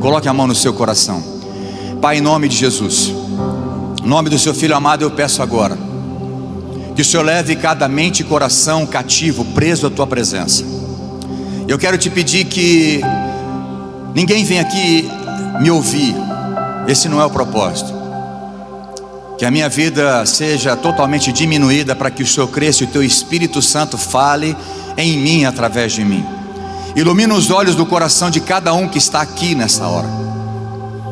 Coloque a mão no seu coração. Pai, em nome de Jesus, em nome do seu Filho amado, eu peço agora que o Senhor leve cada mente e coração cativo, preso à tua presença. Eu quero te pedir que ninguém venha aqui me ouvir, esse não é o propósito. Que a minha vida seja totalmente diminuída para que o Senhor cresça e o teu Espírito Santo fale em mim, através de mim. Ilumina os olhos do coração de cada um que está aqui nessa hora.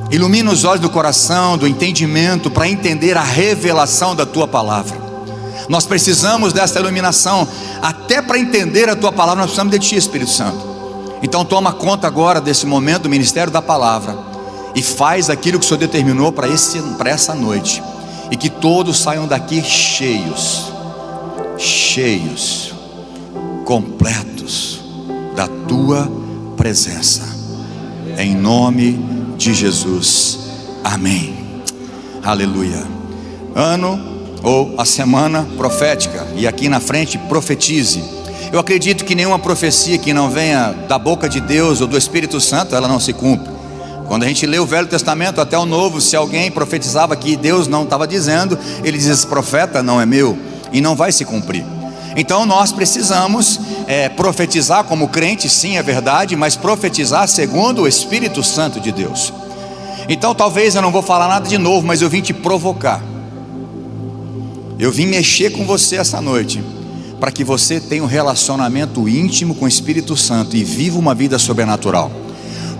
Ilumina os olhos do coração, do entendimento, para entender a revelação da tua palavra. Nós precisamos dessa iluminação, até para entender a tua palavra nós precisamos de ti, Espírito Santo. Então toma conta agora desse momento do ministério da palavra e faz aquilo que o Senhor determinou para essa noite, e que todos saiam daqui cheios, completos da tua presença, em nome de Jesus, amém, aleluia. Ano ou a semana profética, e aqui na frente profetize. Eu acredito que nenhuma profecia que não venha da boca de Deus ou do Espírito Santo, ela não se cumpre. Quando a gente lê o Velho Testamento até o Novo, se alguém profetizava que Deus não estava dizendo, ele diz: esse profeta não é meu, e não vai se cumprir. Então nós precisamos profetizar como crente, sim, é verdade, mas profetizar segundo o Espírito Santo de Deus. Então talvez eu não vou falar nada de novo, mas eu vim te provocar. Eu vim mexer com você essa noite, para que você tenha um relacionamento íntimo com o Espírito Santo e viva uma vida sobrenatural.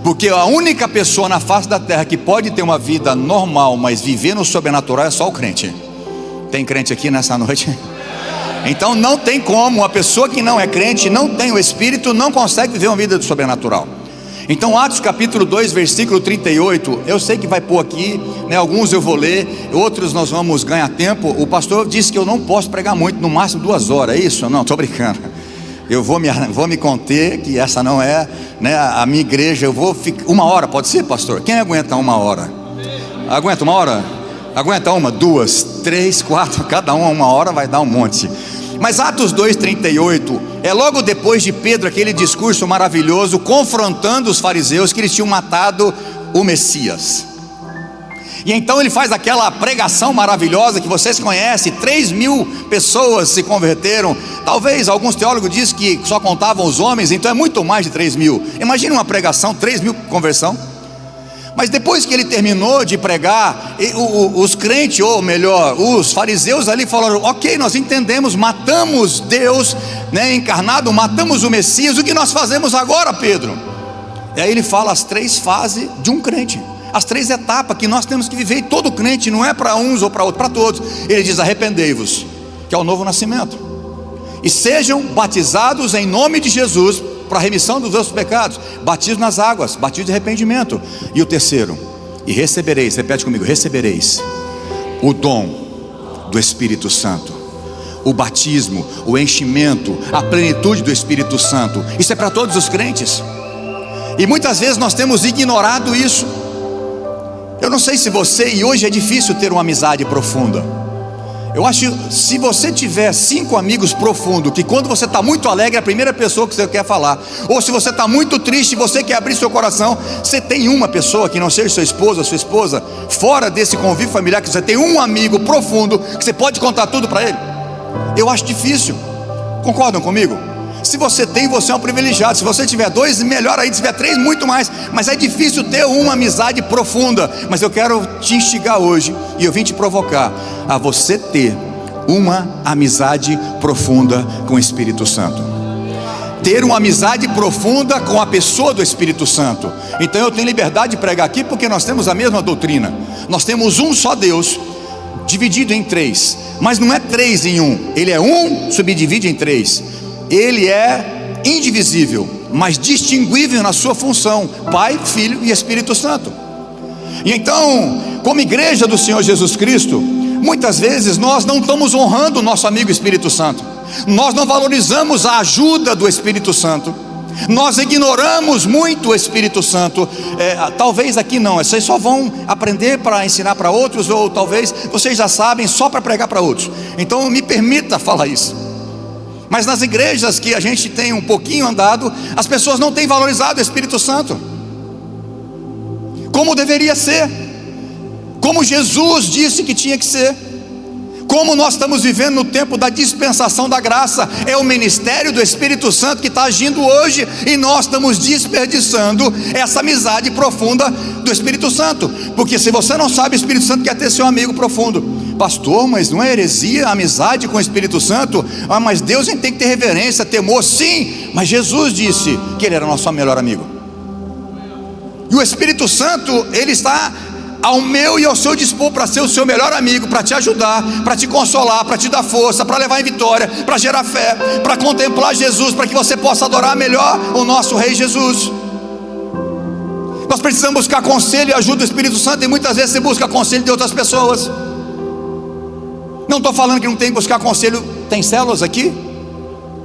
Porque a única pessoa na face da terra que pode ter uma vida normal, mas viver no sobrenatural, é só o crente. Tem crente aqui nessa noite? Então não tem como, uma pessoa que não é crente, não tem o Espírito, não consegue viver uma vida do sobrenatural. Então Atos capítulo 2, versículo 38, eu sei que vai pôr aqui, né? Alguns eu vou ler, outros nós vamos ganhar tempo. O pastor disse que eu não posso pregar muito, no máximo 2 horas, é isso? Não, estou brincando. Eu vou me conter, que essa não é, né, a minha igreja. Eu vou ficar 1 hora, pode ser, pastor? Quem aguenta 1 hora? Aguenta 1 hora? Aguenta 1, 2, 3, 4, cada um 1 hora vai dar um monte. Mas Atos 2:38 é logo depois de Pedro, aquele discurso maravilhoso, confrontando os fariseus que eles tinham matado o Messias. E então ele faz aquela pregação maravilhosa que vocês conhecem. 3.000 pessoas se converteram. Talvez alguns teólogos dizem que só contavam os homens, então é muito mais de 3.000. Imagina uma pregação, 3.000 conversão. Mas depois que ele terminou de pregar, os crentes, ou melhor, os fariseus ali falaram: ok, nós entendemos, matamos Deus, né, encarnado, matamos o Messias, o que nós fazemos agora, Pedro? E aí ele fala as 3 fases de um crente, as 3 etapas que nós temos que viver, e todo crente, não é para uns ou para outros, para todos. Ele diz: arrependei-vos, que é o novo nascimento, e sejam batizados em nome de Jesus, para a remissão dos vossos pecados, batismo nas águas, batismo de arrependimento. E o terceiro: e recebereis, repete comigo, recebereis o dom do Espírito Santo. O batismo, o enchimento, a plenitude do Espírito Santo, isso é para todos os crentes. E muitas vezes nós temos ignorado isso. Eu não sei se você, e hoje é difícil ter uma amizade profunda. Eu acho que se você tiver 5 amigos profundos, que quando você está muito alegre, é a primeira pessoa que você quer falar. Ou se você está muito triste e você quer abrir seu coração, você tem uma pessoa, que não seja seu esposo ou sua esposa, fora desse convívio familiar, que você tem um amigo profundo, que você pode contar tudo para ele. Eu acho difícil. Concordam comigo? Se você tem, você é um privilegiado. Se você tiver 2, melhor aí. Se tiver 3, muito mais. Mas é difícil ter uma amizade profunda. Mas eu quero te instigar hoje, e eu vim te provocar a você ter uma amizade profunda com o Espírito Santo. Ter uma amizade profunda com a pessoa do Espírito Santo. Então eu tenho liberdade de pregar aqui, porque nós temos a mesma doutrina. Nós temos um só Deus, dividido em 3. Mas não é 3 em 1. Ele é 1, subdivide em 3. Ele é indivisível, mas distinguível na sua função: Pai, Filho e Espírito Santo. E então, como igreja do Senhor Jesus Cristo, muitas vezes nós não estamos honrando o nosso amigo Espírito Santo. Nós não valorizamos a ajuda do Espírito Santo. Nós ignoramos muito o Espírito Santo. Talvez aqui não, vocês só vão aprender para ensinar para outros, ou talvez vocês já sabem só para pregar para outros. Então me permita falar isso. Mas nas igrejas que a gente tem um pouquinho andado, as pessoas não têm valorizado o Espírito Santo. como deveria ser, como Jesus disse que tinha que ser. Como nós estamos vivendo no tempo da dispensação da graça, é o ministério do Espírito Santo que está agindo hoje, e nós estamos desperdiçando essa amizade profunda do Espírito Santo. Porque se você não sabe, o Espírito Santo quer ter seu amigo profundo. Pastor, mas não é heresia a amizade com o Espírito Santo? Ah, mas Deus tem que ter reverência, temor. Sim, mas Jesus disse que Ele era nosso melhor amigo. E o Espírito Santo, Ele está ao meu e ao seu dispor para ser o seu melhor amigo, para te ajudar, para te consolar, para te dar força, para levar em vitória, para gerar fé, para contemplar Jesus, para que você possa adorar melhor o nosso Rei Jesus. Nós precisamos buscar conselho e ajuda do Espírito Santo, e muitas vezes você busca conselho de outras pessoas. Não estou falando que não tem que buscar conselho. Tem células aqui?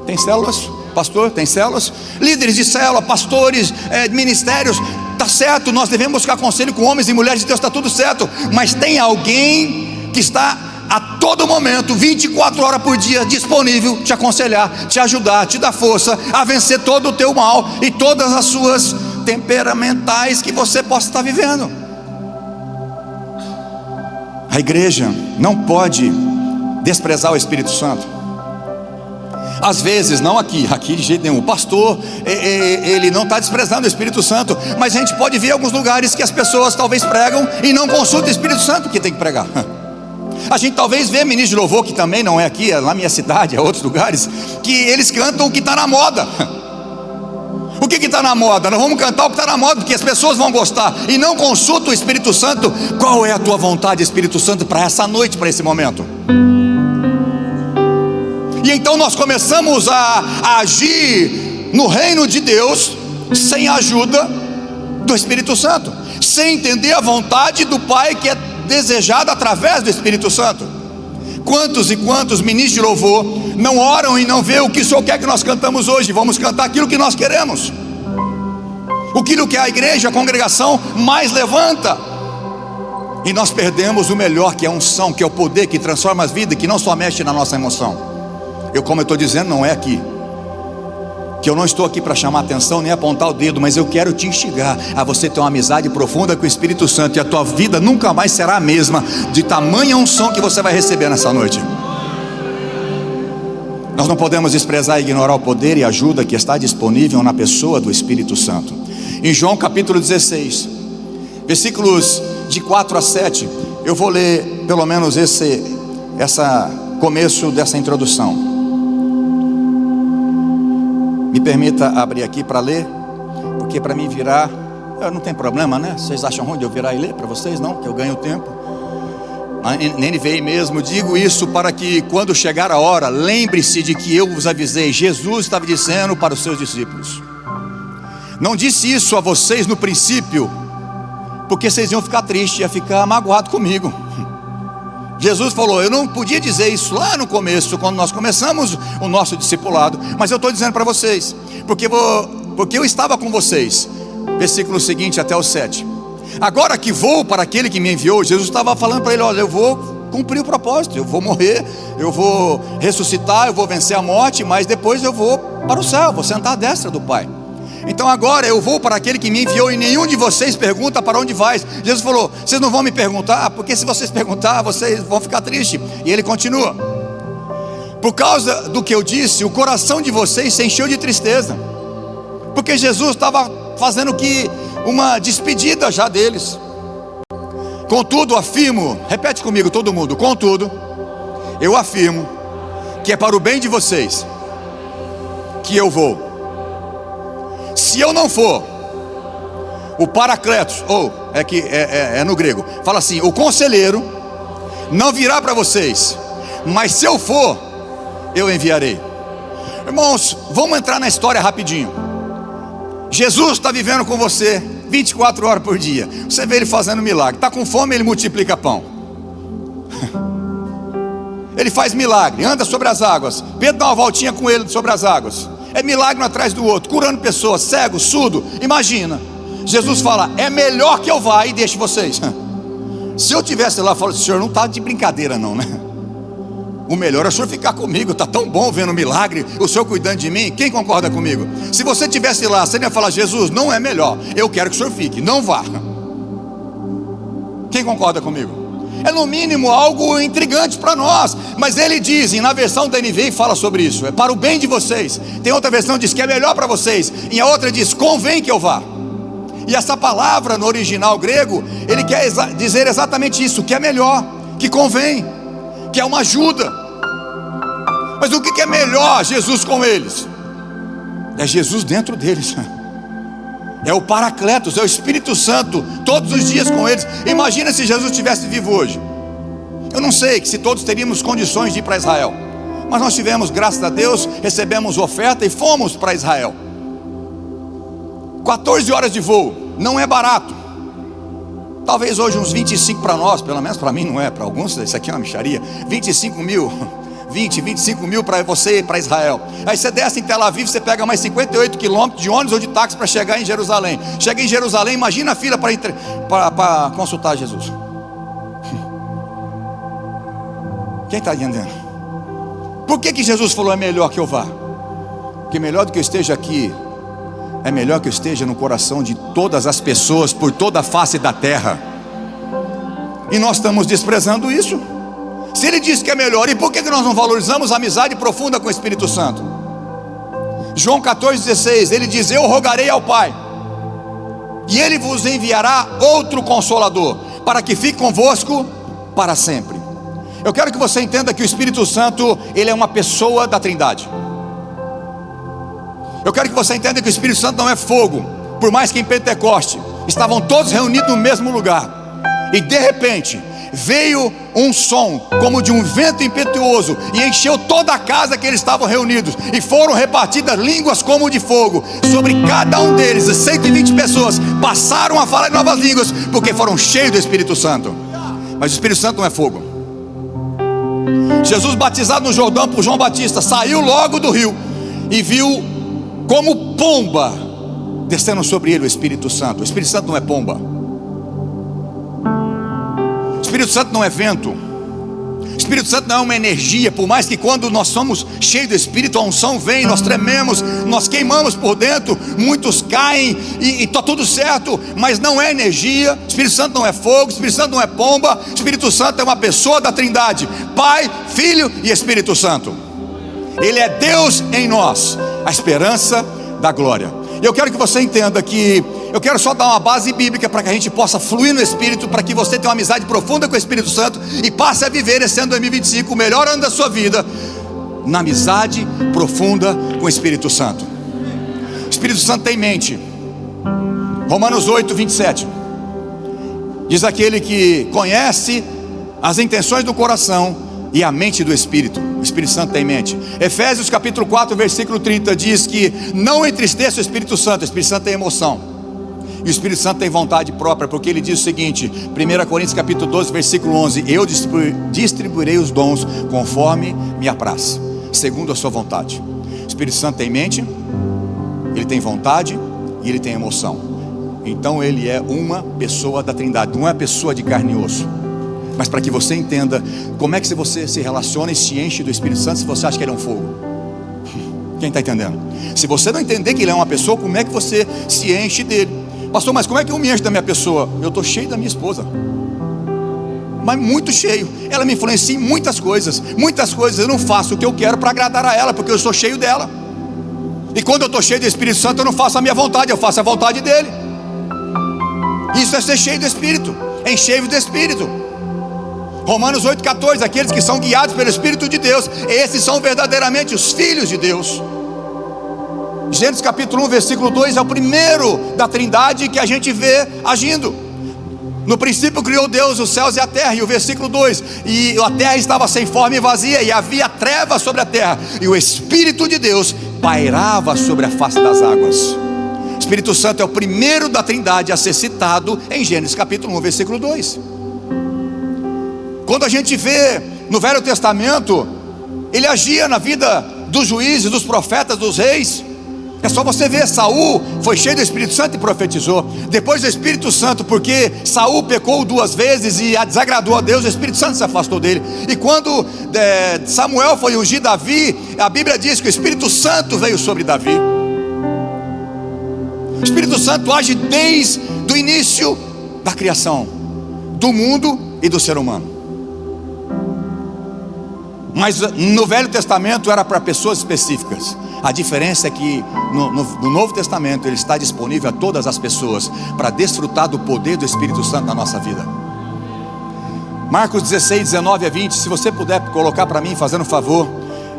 Tem células? Pastor, tem células? Líderes de célula, pastores, ministérios. Está certo, nós devemos buscar conselho com homens e mulheres de Deus, está tudo certo. Mas tem alguém que está a todo momento, 24 horas por dia, disponível, te aconselhar, te ajudar, te dar força a vencer todo o teu mal e todas as suas temperamentais que você possa estar vivendo. A igreja não pode desprezar o Espírito Santo. Às vezes, não aqui de jeito nenhum. O pastor, ele não está desprezando o Espírito Santo, mas a gente pode ver alguns lugares que as pessoas talvez pregam e não consultam o Espírito Santo que tem que pregar. A gente talvez vê ministro de louvor, que também não é aqui, é na minha cidade, é outros lugares, que eles cantam o que está na moda. O que está na moda? Nós vamos cantar o que está na moda, porque as pessoas vão gostar, e não consulta o Espírito Santo. Qual é a tua vontade, Espírito Santo, para essa noite, para esse momento? E então nós começamos a agir no reino de Deus sem a ajuda do Espírito Santo, sem entender a vontade do Pai que é desejada através do Espírito Santo. Quantos e quantos ministros de louvor não oram e não vê o que o Senhor quer que nós cantamos hoje? Vamos cantar aquilo que nós queremos, aquilo que a igreja, a congregação mais levanta, e nós perdemos o melhor, que é a unção, que é o poder que transforma as vidas, que não só mexe na nossa emoção. Como eu estou dizendo, não é aqui, que eu não estou aqui para chamar atenção nem apontar o dedo, mas eu quero te instigar a você ter uma amizade profunda com o Espírito Santo, e a tua vida nunca mais será a mesma, de tamanha unção que você vai receber nessa noite. Nós não podemos desprezar e ignorar o poder e a ajuda que está disponível na pessoa do Espírito Santo. Em João capítulo 16, versículos de 4 a 7, eu vou ler pelo menos esse começo dessa introdução. Me permita abrir aqui para ler, porque para mim virar, não tem problema, né? Vocês acham ruim de eu virar e ler para vocês? Não, que eu ganho tempo. Na NVI mesmo, digo isso para que quando chegar a hora, lembre-se de que eu vos avisei. Jesus estava dizendo para os seus discípulos. Não disse isso a vocês no princípio, porque vocês iam ficar tristes, iam ficar magoados comigo. Jesus falou, eu não podia dizer isso lá no começo, quando nós começamos o nosso discipulado, mas eu estou dizendo para vocês, porque eu estava com vocês. Versículo seguinte até o 7. Agora que vou para aquele que me enviou, Jesus estava falando para ele, olha, eu vou cumprir o propósito, eu vou morrer, eu vou ressuscitar, eu vou vencer a morte, mas depois eu vou para o céu, vou sentar à destra do Pai. Então agora eu vou para aquele que me enviou, e nenhum de vocês pergunta para onde vais. Jesus falou, vocês não vão me perguntar, porque se vocês perguntar, vocês vão ficar tristes. E ele continua, por causa do que eu disse, o coração de vocês se encheu de tristeza, porque Jesus estava fazendo uma despedida já deles. Contudo afirmo, repete comigo todo mundo, contudo eu afirmo que é para o bem de vocês que eu vou. Se eu não for, o Paracletos, é no grego, fala assim, o conselheiro não virá para vocês, mas se eu for, eu enviarei. Irmãos, vamos entrar na história rapidinho. Jesus está vivendo com você 24 horas por dia. Você vê ele fazendo milagre. Está com fome, ele multiplica pão. Ele faz milagre, anda sobre as águas. Pedro dá uma voltinha com ele sobre as águas. É milagre um atrás do outro, curando pessoas, cego, surdo. Imagina, Jesus fala, é melhor que eu vá e deixe vocês. Se eu tivesse lá, eu falo, senhor, não está de brincadeira não, né? O melhor é o senhor ficar comigo, está tão bom vendo o milagre, o senhor cuidando de mim. Quem concorda comigo? Se você tivesse lá, você ia falar, Jesus, não é melhor, eu quero que o senhor fique, não vá. Quem concorda comigo? É no mínimo algo intrigante para nós. Mas ele diz, na versão da NVI fala sobre isso, é para o bem de vocês. Tem outra versão que diz que é melhor para vocês, e a outra diz, convém que eu vá. E essa palavra no original grego, ele quer dizer exatamente isso, que é melhor, que convém, que é uma ajuda. Mas o que é melhor Jesus com eles? É Jesus dentro deles. É o Paracletos, é o Espírito Santo, todos os dias com eles. Imagina se Jesus estivesse vivo hoje. Eu não sei se todos teríamos condições de ir para Israel, mas nós tivemos, graças a Deus, recebemos oferta e fomos para Israel. 14 horas de voo, não é barato. Talvez hoje uns 25 para nós, pelo menos para mim não é, para alguns isso aqui é uma mixaria. 25 mil para você ir para Israel. Aí você desce em Tel Aviv, você pega mais 58 quilômetros de ônibus ou de táxi para chegar em Jerusalém. Chega em Jerusalém, imagina a fila para consultar Jesus. Quem está entendendo? Por que Jesus falou é melhor que eu vá? Porque melhor do que eu esteja aqui, é melhor que eu esteja no coração de todas as pessoas por toda a face da terra. E nós estamos desprezando isso. Se ele diz que é melhor, e por que nós não valorizamos a amizade profunda com o Espírito Santo? João 14,16, ele diz, eu rogarei ao Pai, e Ele vos enviará outro Consolador, para que fique convosco para sempre. Eu quero que você entenda que o Espírito Santo, ele é uma pessoa da Trindade. Eu quero que você entenda que o Espírito Santo não é fogo. Por mais que em Pentecoste estavam todos reunidos no mesmo lugar, e de repente veio um som como de um vento impetuoso e encheu toda a casa que eles estavam reunidos, e foram repartidas línguas como de fogo sobre cada um deles. 120 pessoas passaram a falar em novas línguas, porque foram cheios do Espírito Santo. Mas o Espírito Santo não é fogo. Jesus, batizado no Jordão por João Batista, saiu logo do rio e viu como pomba descendo sobre ele o Espírito Santo. O Espírito Santo não é pomba. O Espírito Santo não é vento. O Espírito Santo não é uma energia. Por mais que quando nós somos cheios do Espírito, a unção vem, nós trememos, nós queimamos por dentro, muitos caem e está tudo certo, mas não é energia. O Espírito Santo não é fogo, o Espírito Santo não é pomba. O Espírito Santo é uma pessoa da Trindade, Pai, Filho e Espírito Santo. Ele é Deus em nós, a esperança da glória. E eu quero que você entenda que eu quero só dar uma base bíblica para que a gente possa fluir no Espírito, para que você tenha uma amizade profunda com o Espírito Santo e passe a viver esse ano 2025, o melhor ano da sua vida, na amizade profunda com o Espírito Santo. O Espírito Santo tem mente. Romanos 8, 27 diz, aquele que conhece as intenções do coração e a mente do Espírito. O Espírito Santo tem mente. Efésios capítulo 4, versículo 30 diz que não entristeça o Espírito Santo. O Espírito Santo tem emoção, e o Espírito Santo tem vontade própria, porque ele diz o seguinte, 1 Coríntios capítulo 12, versículo 11, eu distribuirei os dons conforme me apraz, segundo a sua vontade. O Espírito Santo tem mente, ele tem vontade e ele tem emoção. Então ele é uma pessoa da Trindade, não é pessoa de carne e osso. Mas para que você entenda como é que você se relaciona e se enche do Espírito Santo, se você acha que ele é um fogo. Quem está entendendo? Se você não entender que ele é uma pessoa, como é que você se enche dele? Pastor, mas como é que eu me encho da minha pessoa? Eu estou cheio da minha esposa, mas muito cheio. Ela me influencia em muitas coisas eu não faço o que eu quero para agradar a ela, porque eu sou cheio dela. E quando eu estou cheio do Espírito Santo, eu não faço a minha vontade, eu faço a vontade dele. Isso é ser cheio do Espírito, encher do Espírito. Romanos 8,14, aqueles que são guiados pelo Espírito de Deus, esses são verdadeiramente os filhos de Deus. Gênesis capítulo 1, versículo 2 é o primeiro da Trindade que a gente vê agindo. No princípio criou Deus os céus e a terra, e o versículo 2, e a terra estava sem forma e vazia, e havia trevas sobre a terra, e o Espírito de Deus pairava sobre a face das águas. O Espírito Santo é o primeiro da Trindade a ser citado em Gênesis capítulo 1, versículo 2. Quando a gente vê no Velho Testamento, ele agia na vida dos juízes, dos profetas, dos reis. É só você ver, Saul foi cheio do Espírito Santo e profetizou. Depois do Espírito Santo, porque Saul pecou 2 vezes e desagradou a Deus, o Espírito Santo se afastou dele. E quando Samuel foi ungir Davi, a Bíblia diz que o Espírito Santo veio sobre Davi. O Espírito Santo age desde o início da criação, do mundo e do ser humano. Mas no Velho Testamento era para pessoas específicas. A diferença é que no Novo Testamento ele está disponível a todas as pessoas, para desfrutar do poder do Espírito Santo na nossa vida. Marcos 16, 19 a 20. Se você puder colocar para mim, fazendo um favor.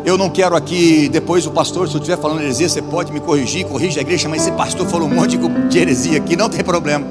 Eu não quero aqui, depois o pastor, se eu estiver falando heresia, você pode me corrigir, corrige a igreja, mas esse pastor falou um monte de heresia aqui, não tem problema.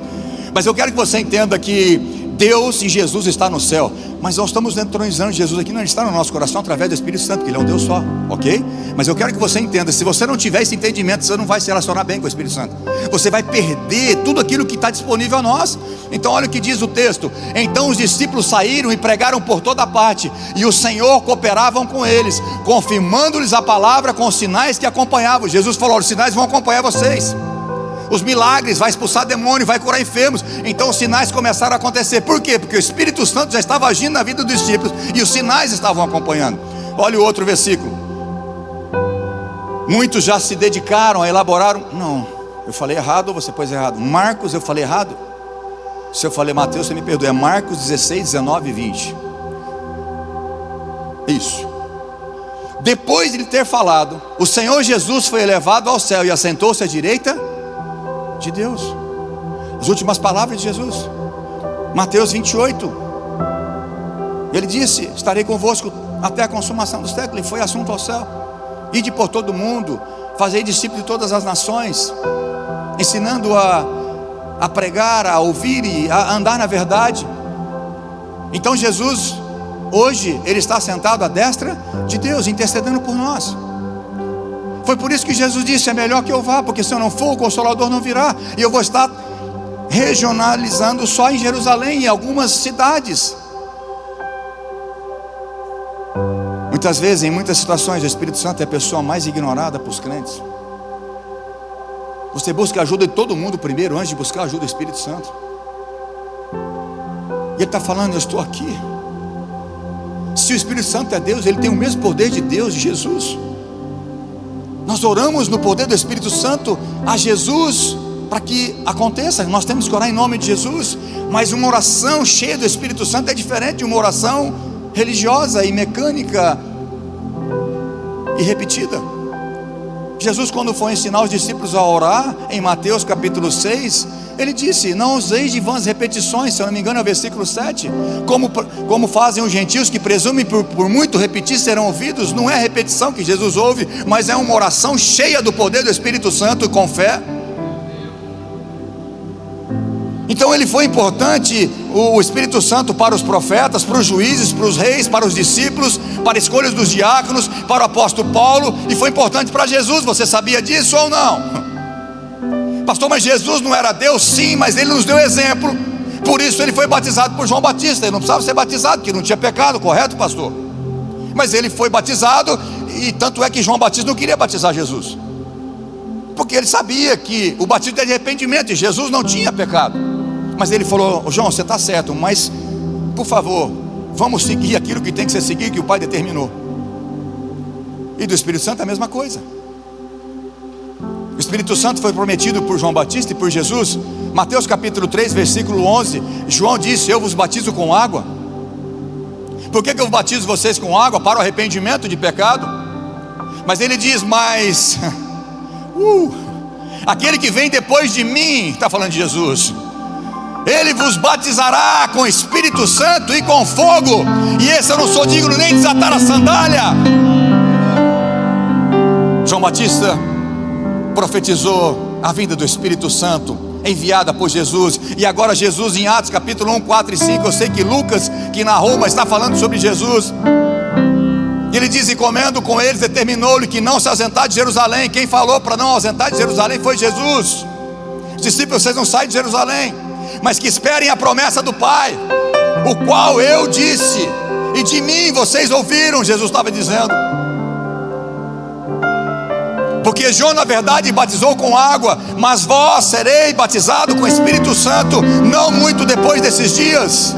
Mas eu quero que você entenda que Deus e Jesus está no céu, mas nós estamos entronizando Jesus aqui, não, ele está no nosso coração através do Espírito Santo, porque ele é um Deus só, ok? Mas eu quero que você entenda, se você não tiver esse entendimento, você não vai se relacionar bem com o Espírito Santo, você vai perder tudo aquilo que está disponível a nós. Então olha o que diz o texto: então os discípulos saíram e pregaram por toda parte, e o Senhor cooperava com eles, confirmando-lhes a palavra com os sinais que acompanhavam. Jesus falou: os sinais vão acompanhar vocês, os milagres, vai expulsar demônio, vai curar enfermos. Então os sinais começaram a acontecer. Por quê? Porque o Espírito Santo já estava agindo na vida dos discípulos, e os sinais estavam acompanhando. Olha o outro versículo. Muitos já se dedicaram a elaborar Não, eu falei errado ou você pôs errado? Marcos, eu falei errado? Se eu falei Mateus, você me perdoa. É Marcos 16, 19 e 20. Isso. Depois de ele ter falado, o Senhor Jesus foi elevado ao céu e assentou-se à direita de Deus. As últimas palavras de Jesus, Mateus 28. Ele disse: estarei convosco até a consumação dos séculos. E foi assunto ao céu. Ide por todo o mundo, fazei discípulos de todas as nações, ensinando a pregar, a ouvir e a andar na verdade. Então Jesus, hoje, ele está sentado à destra de Deus, intercedendo por nós. Foi por isso que Jesus disse: é melhor que eu vá, porque se eu não for, o Consolador não virá, e eu vou estar regionalizando só em Jerusalém, em algumas cidades. Muitas vezes, em muitas situações, o Espírito Santo é a pessoa mais ignorada por os crentes. Você busca a ajuda de todo mundo primeiro, antes de buscar a ajuda do Espírito Santo. E ele está falando: eu estou aqui. Se o Espírito Santo é Deus, ele tem o mesmo poder de Deus, de Jesus. Nós oramos no poder do Espírito Santo a Jesus para que aconteça. Nós temos que orar em nome de Jesus. Mas uma oração cheia do Espírito Santo é diferente de uma oração religiosa e mecânica e repetida. Jesus, quando foi ensinar os discípulos a orar, em Mateus capítulo 6, ele disse: não useis de vãs repetições. Se eu não me engano é o versículo 7. Como fazem os gentios, que presumem por muito repetir serão ouvidos. Não é repetição que Jesus ouve, mas é uma oração cheia do poder do Espírito Santo, com fé. Então ele foi importante, o Espírito Santo, para os profetas, para os juízes, para os reis, para os discípulos, para escolhas dos diáconos, para o apóstolo Paulo, e foi importante para Jesus. Você sabia disso ou não? Pastor, mas Jesus não era Deus? Sim, mas ele nos deu exemplo. Por isso ele foi batizado por João Batista. Ele não precisava ser batizado, porque não tinha pecado, correto, pastor? Mas ele foi batizado, e tanto é que João Batista não queria batizar Jesus, porque ele sabia que o batismo é de arrependimento, e Jesus não tinha pecado. Mas ele falou: João, você está certo, mas por favor, vamos seguir aquilo que tem que ser seguido, que o Pai determinou. E do Espírito Santo é a mesma coisa. O Espírito Santo foi prometido por João Batista e por Jesus. Mateus capítulo 3, versículo 11. João disse: eu vos batizo com água. Por que eu batizo vocês com água? Para o arrependimento de pecado. Mas ele diz: mas aquele que vem depois de mim, está falando de Jesus, ele vos batizará com Espírito Santo e com fogo, e esse eu não sou digno nem de desatar a sandália. João Batista profetizou a vinda do Espírito Santo, enviada por Jesus. E agora Jesus, em Atos capítulo 1, 4 e 5, eu sei que Lucas, que narrou, mas está falando sobre Jesus. Ele diz: e comendo com eles, determinou-lhe que não se ausentar de Jerusalém. Quem falou para não ausentar de Jerusalém foi Jesus. Os discípulos: vocês não saem de Jerusalém, mas que esperem a promessa do Pai, o qual eu disse, e de mim vocês ouviram. Jesus estava dizendo, porque João na verdade batizou com água, mas vós sereis batizados com o Espírito Santo não muito depois desses dias.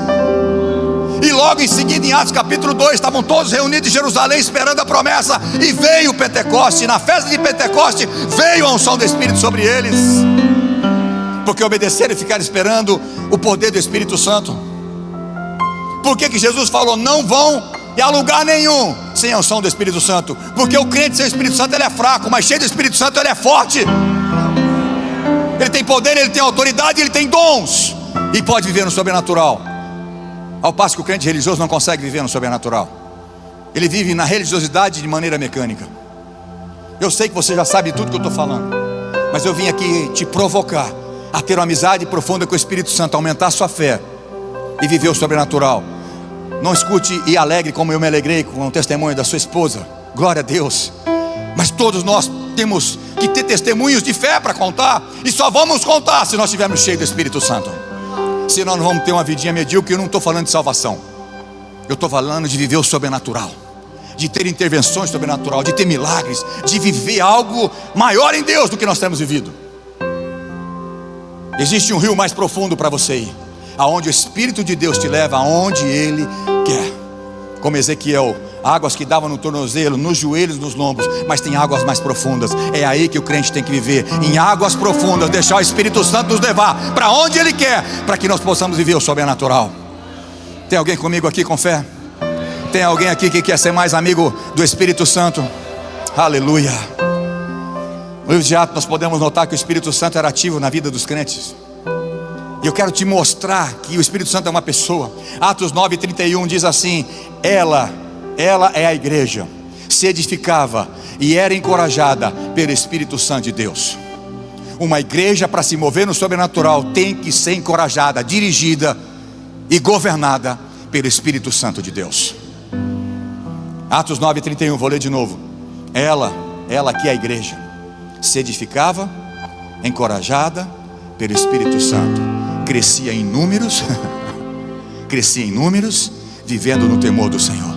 E logo em seguida, em Atos capítulo 2, estavam todos reunidos em Jerusalém esperando a promessa, e veio o Pentecoste. Na festa de Pentecoste veio a unção do Espírito sobre eles, porque obedeceram e ficaram esperando o poder do Espírito Santo. Por que Jesus falou: não vão a lugar nenhum sem a unção do Espírito Santo? Porque o crente sem o Espírito Santo ele é fraco, mas cheio do Espírito Santo ele é forte. Ele tem poder, ele tem autoridade, ele tem dons e pode viver no sobrenatural. Ao passo que o crente religioso não consegue viver no sobrenatural. Ele vive na religiosidade de maneira mecânica. Eu sei que você já sabe tudo que eu estou falando, mas eu vim aqui te provocar a ter uma amizade profunda com o Espírito Santo, aumentar a sua fé e viver o sobrenatural. Não escute e alegre como eu me alegrei com o testemunho da sua esposa, glória a Deus. Mas todos nós temos que ter testemunhos de fé para contar, e só vamos contar se nós estivermos cheios do Espírito Santo. Senão não vamos ter uma vidinha medíocre. Eu não estou falando de salvação, eu estou falando de viver o sobrenatural, de ter intervenções sobrenaturais, de ter milagres, de viver algo maior em Deus do que nós temos vivido. Existe um rio mais profundo para você ir, aonde o Espírito de Deus te leva aonde Ele quer. Como Ezequiel, águas que davam no tornozelo, nos joelhos, nos lombos, mas tem águas mais profundas. É aí que o crente tem que viver, em águas profundas, deixar o Espírito Santo nos levar para onde Ele quer, para que nós possamos viver o sobrenatural. Tem alguém comigo aqui com fé? Tem alguém aqui que quer ser mais amigo do Espírito Santo? Aleluia. No livro de Atos nós podemos notar que o Espírito Santo era ativo na vida dos crentes. E eu quero te mostrar que o Espírito Santo é uma pessoa. Atos 9:31 diz assim: ela é a igreja, se edificava e era encorajada pelo Espírito Santo de Deus. Uma igreja, para se mover no sobrenatural, tem que ser encorajada, dirigida e governada pelo Espírito Santo de Deus. Atos 9:31, vou ler de novo. Ela que é a igreja, se edificava, encorajada pelo Espírito Santo, crescia em números, vivendo no temor do Senhor.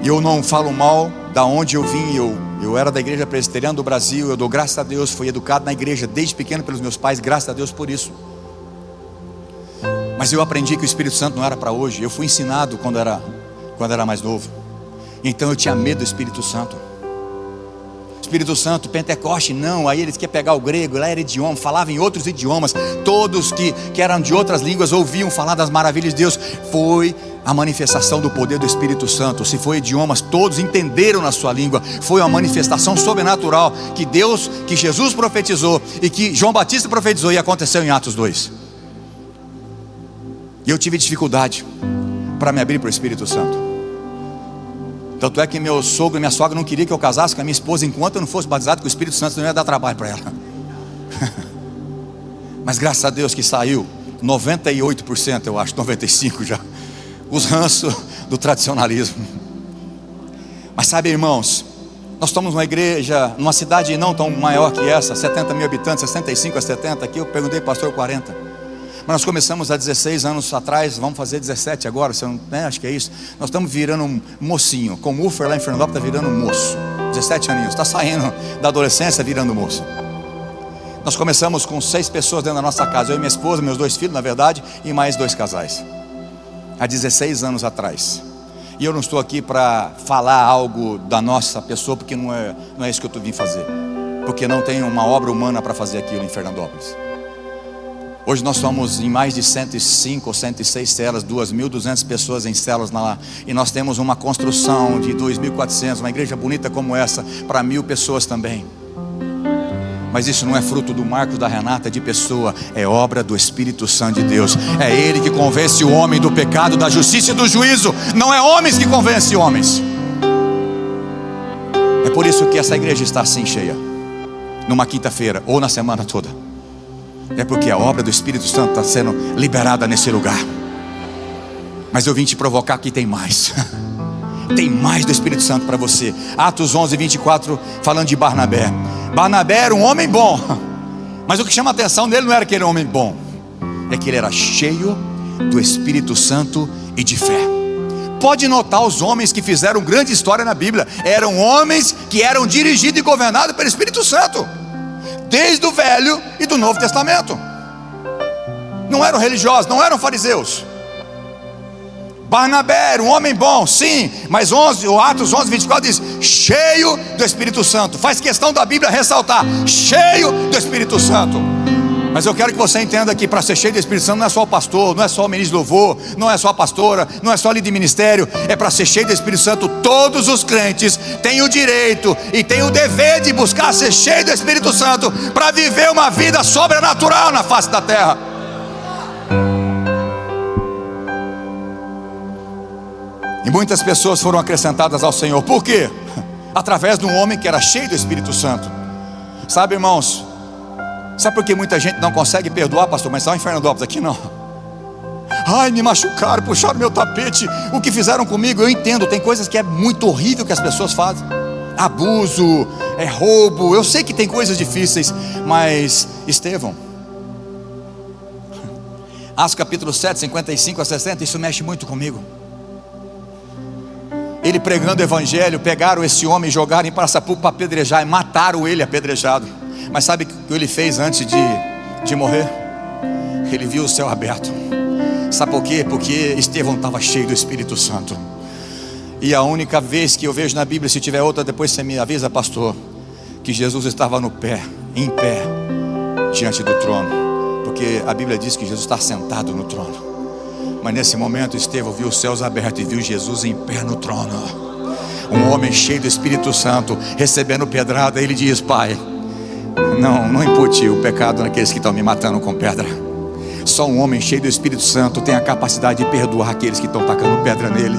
E eu não falo mal da onde eu vim. Eu era da igreja presbiteriana do Brasil. Eu dou graças a Deus, fui educado na igreja desde pequeno pelos meus pais, graças a Deus por isso. Mas eu aprendi que o Espírito Santo não era para hoje. Eu fui ensinado quando era mais novo. Então eu tinha medo do Espírito Santo. Espírito Santo, Pentecoste, não. Aí eles queriam pegar o grego, lá era idioma, falavam em outros idiomas. Todos que eram de outras línguas ouviam falar das maravilhas de Deus. Foi a manifestação do poder do Espírito Santo. Se foi idiomas, todos entenderam na sua língua. Foi uma manifestação sobrenatural que Jesus profetizou e que João Batista profetizou, e aconteceu em Atos 2. E eu tive dificuldade para me abrir para o Espírito Santo. Tanto é que meu sogro e minha sogra não queriam que eu casasse com a minha esposa enquanto eu não fosse batizado com o Espírito Santo, não ia dar trabalho para ela. Mas graças a Deus que saiu 98%, eu acho, 95% já, os ranços do tradicionalismo. Mas sabe, irmãos, nós estamos numa igreja, numa cidade não tão maior que essa, 70 mil habitantes, 65 a 70 aqui. Eu perguntei para o pastor 40. Mas nós começamos há 16 anos atrás, vamos fazer 17 agora, acho que é isso. Nós estamos virando um mocinho, como o Ufer lá em Fernandópolis está virando um moço, 17 aninhos, está saindo da adolescência virando moço. Nós começamos com 6 pessoas dentro da nossa casa, eu e minha esposa, meus 2 filhos na verdade, e mais 2 casais, há 16 anos atrás. E eu não estou aqui para falar algo da nossa pessoa, porque não é isso que eu vim fazer, porque não tem uma obra humana para fazer aquilo em Fernandópolis. Hoje nós somos em mais de 105 ou 106 células, 2.200 pessoas em células lá. E nós temos uma construção de 2.400, uma igreja bonita como essa, para 1.000 pessoas também. Mas isso não é fruto do Marcos, da Renata, de pessoa. É obra do Espírito Santo de Deus. É Ele que convence o homem do pecado, da justiça e do juízo. Não é homens que convencem homens. É por isso que essa igreja está assim cheia, numa quinta-feira ou na semana toda. É porque a obra do Espírito Santo está sendo liberada nesse lugar. Mas eu vim te provocar que tem mais. Tem mais do Espírito Santo para você. Atos 11:24, falando de Barnabé. Barnabé era um homem bom, mas o que chama a atenção dele não era que ele era um homem bom, é que ele era cheio do Espírito Santo e de fé. Pode notar os homens que fizeram grande história na Bíblia. Eram homens que eram dirigidos e governados pelo Espírito Santo, desde o Velho e do Novo Testamento. Não eram religiosos, não eram fariseus. Barnabé era um homem bom, sim, mas o Atos 11:24 diz: cheio do Espírito Santo. Faz questão da Bíblia ressaltar: cheio do Espírito Santo. Mas eu quero que você entenda que para ser cheio do Espírito Santo não é só o pastor, não é só o ministro de louvor, não é só a pastora, não é só líder de ministério. É para ser cheio do Espírito Santo. Todos os crentes têm o direito e têm o dever de buscar ser cheio do Espírito Santo para viver uma vida sobrenatural na face da terra. E muitas pessoas foram acrescentadas ao Senhor. Por quê? Através de um homem que era cheio do Espírito Santo. Sabe, irmãos, sabe por que muita gente não consegue perdoar, pastor? Mas está em Fernandópolis, aqui não. Ai, me machucaram, puxaram meu tapete, o que fizeram comigo? Eu entendo, tem coisas que é muito horrível que as pessoas fazem. Abuso, roubo, eu sei que tem coisas difíceis. Mas Estevão, Atos capítulo 7, 55 a 60, isso mexe muito comigo. Ele pregando o evangelho, pegaram esse homem, jogaram em praça pública para apedrejar e mataram ele apedrejado. Mas sabe o que ele fez antes de morrer? Ele viu o céu aberto. Sabe por quê? Porque Estevão estava cheio do Espírito Santo. E a única vez que eu vejo na Bíblia, se tiver outra depois você me avisa, pastor, que Jesus estava em pé, diante do trono. Porque a Bíblia diz que Jesus está sentado no trono. Mas nesse momento Estevão viu os céus abertos e viu Jesus em pé no trono. Um homem cheio do Espírito Santo, recebendo pedrada. Ele diz: Pai, não impute o pecado naqueles que estão me matando com pedra. Só um homem cheio do Espírito Santo tem a capacidade de perdoar aqueles que estão tacando pedra nele.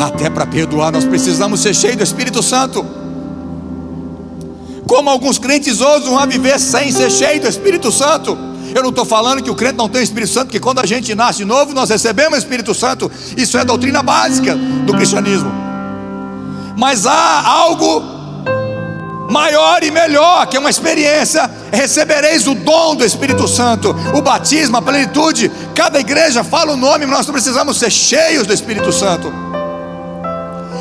Até para perdoar nós precisamos ser cheios do Espírito Santo. Como alguns crentes ousam a viver sem ser cheio do Espírito Santo. Eu não estou falando que o crente não tem o Espírito Santo, que quando a gente nasce de novo nós recebemos o Espírito Santo. Isso é doutrina básica do cristianismo. Mas há algo maior e melhor, que é uma experiência. Recebereis o dom do Espírito Santo, o batismo, a plenitude. Cada igreja fala o nome, mas nós precisamos ser cheios do Espírito Santo,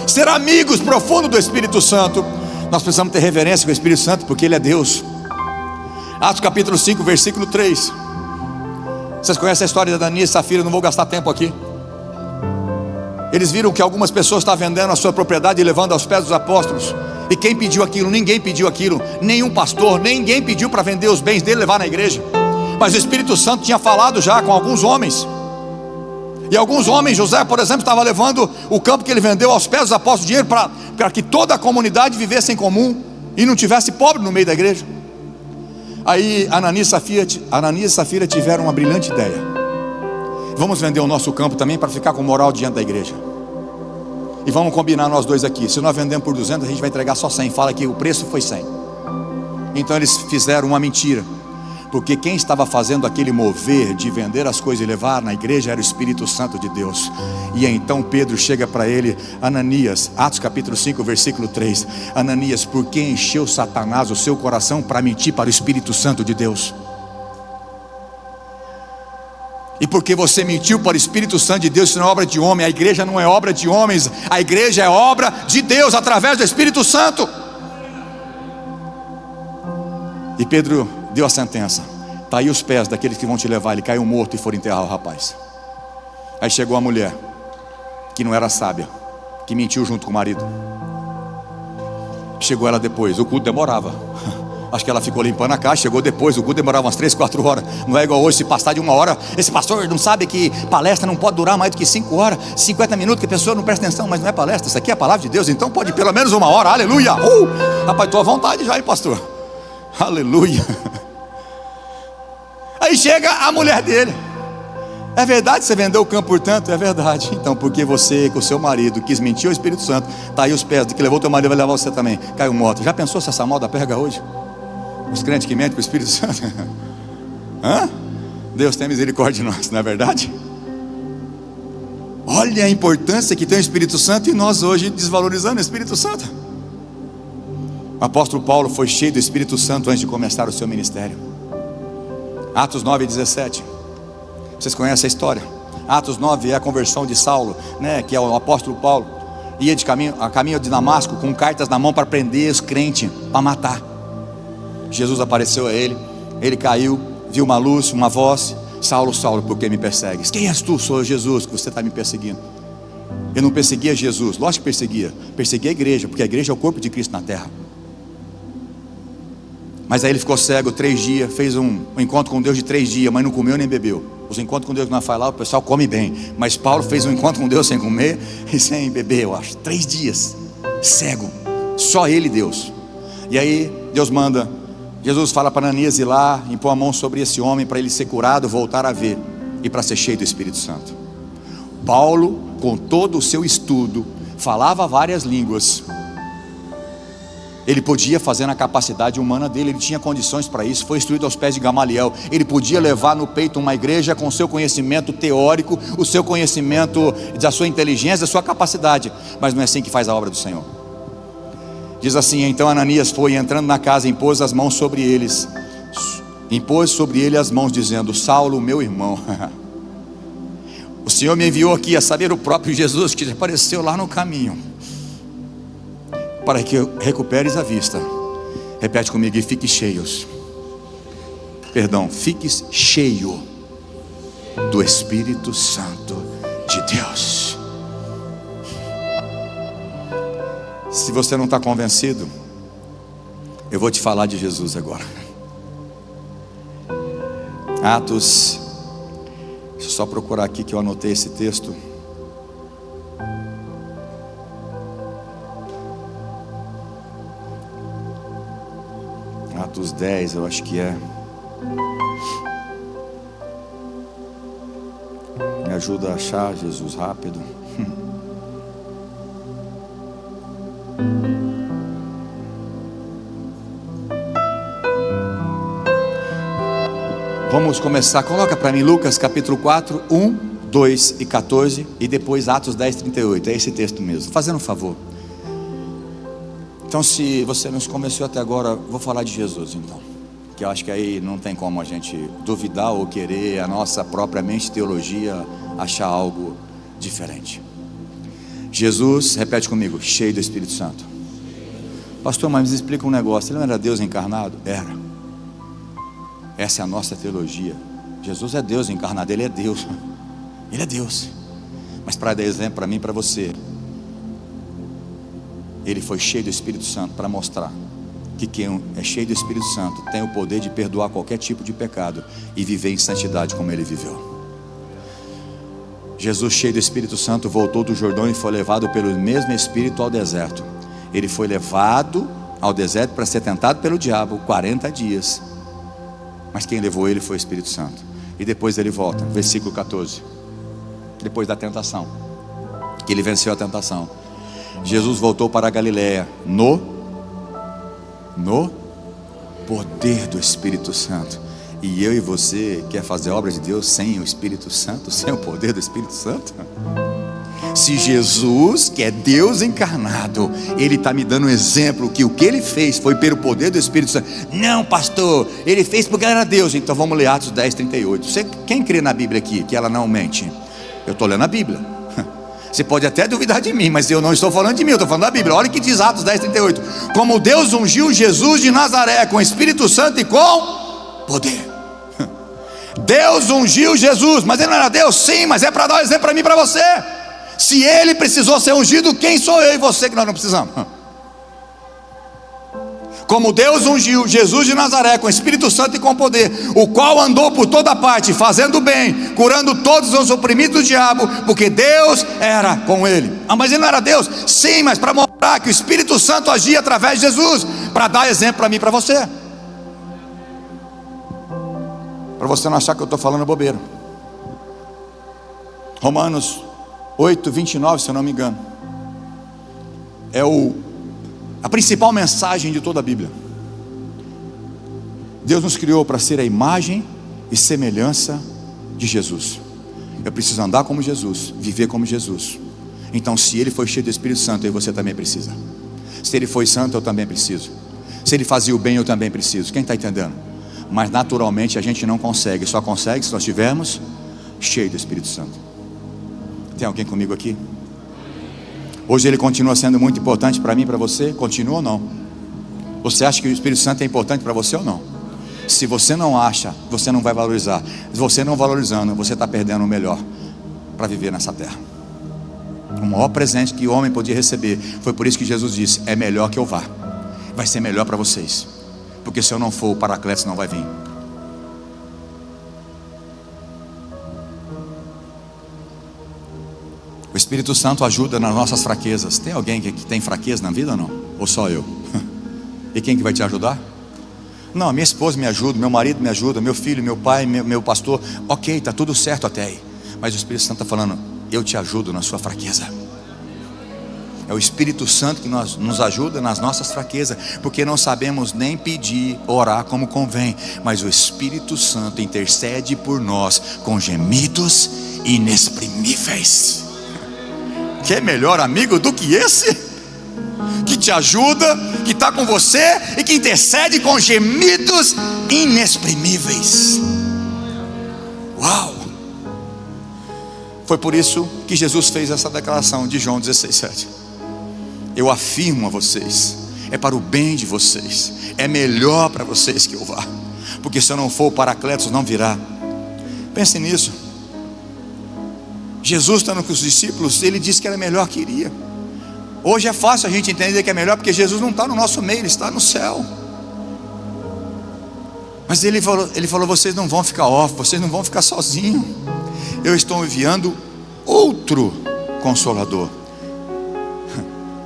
ser amigos profundos do Espírito Santo. Nós precisamos ter reverência com o Espírito Santo, porque Ele é Deus. Atos capítulo 5, versículo 3. Vocês conhecem a história de Ananias e Safira, não vou gastar tempo aqui. Eles viram que algumas pessoas estavam vendendo a sua propriedade e levando aos pés dos apóstolos. E quem pediu aquilo? Ninguém pediu aquilo. Nenhum pastor, ninguém pediu para vender os bens dele e levar na igreja. Mas o Espírito Santo tinha falado já com alguns homens. E alguns homens, José por exemplo, estava levando o campo que ele vendeu aos pés dos apóstolos, dinheiro para que toda a comunidade vivesse em comum e não tivesse pobre no meio da igreja. Aí Ananias e Safira tiveram uma brilhante ideia. Vamos vender o nosso campo também para ficar com moral diante da igreja. E vamos combinar nós dois aqui. Se nós vendemos por 200, a gente vai entregar só 100. Fala que o preço foi 100. Então eles fizeram uma mentira. Porque quem estava fazendo aquele mover de vender as coisas e levar na igreja era o Espírito Santo de Deus. E então Pedro chega para ele: Ananias, Atos capítulo 5, versículo 3. Ananias, por que encheu Satanás o seu coração para mentir para o Espírito Santo de Deus? E porque você mentiu para o Espírito Santo de Deus, isso não é obra de homem. A igreja não é obra de homens, a igreja é obra de Deus através do Espírito Santo. E Pedro deu a sentença: está aí os pés daqueles que vão te levar. Ele caiu morto e foram enterrar o rapaz. Aí chegou a mulher, que não era sábia, que mentiu junto com o marido. Chegou ela depois, o culto demorava. Acho que ela ficou limpando a casa, chegou depois. O culto demorava umas 3, 4 horas. Não é igual hoje, se passar de 1 hora. Esse pastor não sabe que palestra não pode durar mais do que 5 horas, 50 minutos, que a pessoa não presta atenção. Mas não é palestra, isso aqui é a palavra de Deus. Então pode pelo menos 1 hora, aleluia. Rapaz, estou à vontade já, hein, pastor? Aleluia. Aí chega a mulher dele: é verdade que você vendeu o campo por tanto? É verdade. Então porque você com o seu marido quis mentir ao Espírito Santo, está aí os pés do que levou teu marido, vai levar você também. Caiu morto. Já pensou se essa moda pega hoje? Os crentes que mentem com o Espírito Santo. Hã? Deus tem misericórdia de nós, não é verdade? Olha a importância que tem o Espírito Santo, e nós hoje desvalorizando o Espírito Santo. O apóstolo Paulo foi cheio do Espírito Santo antes de começar o seu ministério. Atos 9, 17. Vocês conhecem a história. Atos 9 é a conversão de Saulo, né, que é o apóstolo Paulo. Ia a caminho de Damasco com cartas na mão para prender os crentes, para matar. Jesus apareceu a ele. Ele caiu, viu uma luz, uma voz: Saulo, Saulo, por que me persegues? Quem és tu? Sou Jesus, que você está me perseguindo. Eu não perseguia Jesus, lógico que perseguia a igreja, porque a igreja é o corpo de Cristo na terra. Mas aí ele ficou cego 3 dias, fez um encontro com Deus de 3 dias, mas não comeu nem bebeu. Os encontros com Deus que nós faz lá, o pessoal come bem. Mas Paulo fez um encontro com Deus sem comer e sem beber, eu acho. 3 dias, cego. Só ele e Deus. E aí Deus manda, Jesus fala para Ananias ir lá, impor a mão sobre esse homem para ele ser curado, voltar a ver e para ser cheio do Espírito Santo. Paulo, com todo o seu estudo, falava várias línguas. Ele podia fazer na capacidade humana dele, ele tinha condições para isso, foi instruído aos pés de Gamaliel. Ele podia levar no peito uma igreja com o seu conhecimento teórico, o seu conhecimento da sua inteligência, da sua capacidade. Mas não é assim que faz a obra do Senhor. Diz assim: então Ananias foi, entrando na casa, impôs as mãos sobre eles. Impôs sobre ele as mãos, dizendo: Saulo, meu irmão, o Senhor me enviou aqui, a saber, o próprio Jesus que apareceu lá no caminho, para que recuperes a vista. Repete comigo: e fique cheios. Perdão, fiques cheio do Espírito Santo de Deus. Se você não está convencido, eu vou te falar de Jesus agora. Atos, deixa eu só procurar aqui que eu anotei esse texto. Atos 10, eu acho que é. Me ajuda a achar, Jesus, rápido. Vamos começar, coloca para mim Lucas capítulo 4, 1, 2 e 14. E depois Atos 10, 38, é esse texto mesmo. Fazendo um favor. Então, se você nos convenceu até agora, vou falar de Jesus então, que eu acho que aí não tem como a gente duvidar ou querer a nossa própria mente, teologia, achar algo diferente. Jesus, repete comigo, cheio do Espírito Santo. Pastor, mas me explica um negócio, ele não era Deus encarnado? Era. Essa é a nossa teologia. Jesus é Deus encarnado, Ele é Deus. Ele é Deus. Mas para dar exemplo para mim e para você, Ele foi cheio do Espírito Santo para mostrar que quem é cheio do Espírito Santo tem o poder de perdoar qualquer tipo de pecado e viver em santidade como Ele viveu. Jesus, cheio do Espírito Santo, voltou do Jordão e foi levado pelo mesmo Espírito ao deserto. Ele foi levado ao deserto para ser tentado pelo diabo 40 dias. Mas quem levou ele foi o Espírito Santo. E depois ele volta, versículo 14. Depois da tentação, que ele venceu a tentação, Jesus voltou para a Galileia no poder do Espírito Santo. E eu e você quer fazer a obra de Deus sem o Espírito Santo, sem o poder do Espírito Santo? Se Jesus, que é Deus encarnado, Ele está me dando um exemplo que o que Ele fez foi pelo poder do Espírito Santo. Não, pastor, Ele fez porque Ele era Deus. Então vamos ler Atos 10, 38. Quem crê na Bíblia aqui, que ela não mente? Eu estou lendo a Bíblia. Você pode até duvidar de mim, mas eu não estou falando de mim, eu estou falando da Bíblia. Olha o que diz Atos 10, 38. Como Deus ungiu Jesus de Nazaré com Espírito Santo e com poder. Deus ungiu Jesus, mas Ele não era Deus? Sim, mas é para dar um exemplo para mim e para você. Se Ele precisou ser ungido, quem sou eu e você que nós não precisamos? Como Deus ungiu Jesus de Nazaré com Espírito Santo e com poder, o qual andou por toda parte, fazendo bem, curando todos os oprimidos do diabo, porque Deus era com ele. Ah, mas Ele não era Deus? Sim, mas para mostrar que o Espírito Santo agia através de Jesus, para dar exemplo para mim e para você. Para você não achar que eu estou falando bobeira. Romanos 8, 29, se eu não me engano, é a principal mensagem de toda a Bíblia. Deus nos criou para ser a imagem e semelhança de Jesus. Eu preciso andar como Jesus, viver como Jesus. Então, se Ele foi cheio do Espírito Santo, eu e você também precisa. Se Ele foi santo, eu também preciso. Se Ele fazia o bem, eu também preciso. Quem está entendendo? Mas naturalmente a gente não consegue. Só consegue se nós estivermos cheio do Espírito Santo. Tem alguém comigo aqui? Hoje ele continua sendo muito importante para mim e para você? Continua ou não? Você acha que o Espírito Santo é importante para você ou não? Se você não acha, você não vai valorizar. Se você não valorizando, você está perdendo o melhor para viver nessa terra. O maior presente que o homem podia receber. Foi por isso que Jesus disse: é melhor que eu vá. Vai ser melhor para vocês. porque se eu não for, o Paracletos não vai vir. O Espírito Santo ajuda nas nossas fraquezas. Tem alguém que tem fraqueza na vida ou não? Ou só eu? E quem que vai te ajudar? Não, minha esposa me ajuda, meu marido me ajuda, meu filho, meu pai, meu pastor. Ok, está tudo certo até aí. Mas o Espírito Santo está falando: eu te ajudo na sua fraqueza. É o Espírito Santo que nos ajuda nas nossas fraquezas, porque não sabemos nem pedir, orar como convém, mas o Espírito Santo intercede por nós com gemidos inexprimíveis. Quer melhor amigo do que esse? Que te ajuda, que está com você e que intercede com gemidos inexprimíveis. Uau! Foi por isso que Jesus fez essa declaração de João 16:7. Eu afirmo a vocês, é para o bem de vocês, é melhor para vocês que eu vá, porque se eu não for, o Paracletos não virá. Pense nisso. Jesus estando com os discípulos, ele disse que era melhor que iria. Hoje é fácil a gente entender que é melhor, porque Jesus não está no nosso meio, ele está no céu. Mas ele falou: vocês não vão ficar órfãos, vocês não vão ficar sozinhos. Eu estou enviando outro Consolador.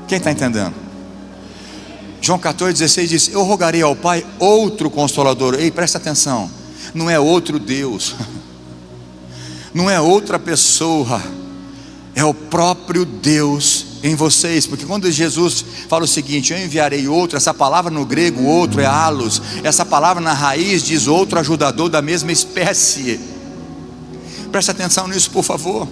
Quem está entendendo? João 14,16 diz: eu rogarei ao Pai outro Consolador. Ei, presta atenção, não é outro Deus, não é outra pessoa, é o próprio Deus em vocês. Porque quando Jesus fala o seguinte: eu enviarei outro, essa palavra no grego, outro, é halos. Essa palavra na raiz diz outro ajudador da mesma espécie. Presta atenção nisso, por favor.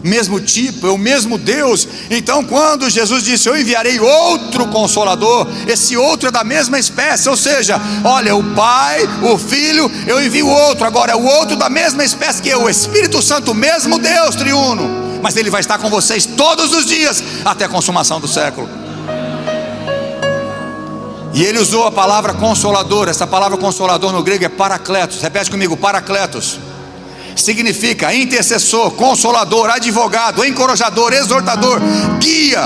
Mesmo tipo, é o mesmo Deus. Então quando Jesus disse: eu enviarei outro Consolador, esse outro é da mesma espécie. Ou seja, olha, o Pai, o Filho, eu envio outro. Agora é o outro da mesma espécie que eu, o Espírito Santo, o mesmo Deus triuno. Mas ele vai estar com vocês todos os dias, até a consumação do século. E ele usou a palavra Consolador. Essa palavra Consolador no grego é Paracletos. Repete comigo: Paracletos. Significa intercessor, consolador, advogado, encorajador, exortador, guia.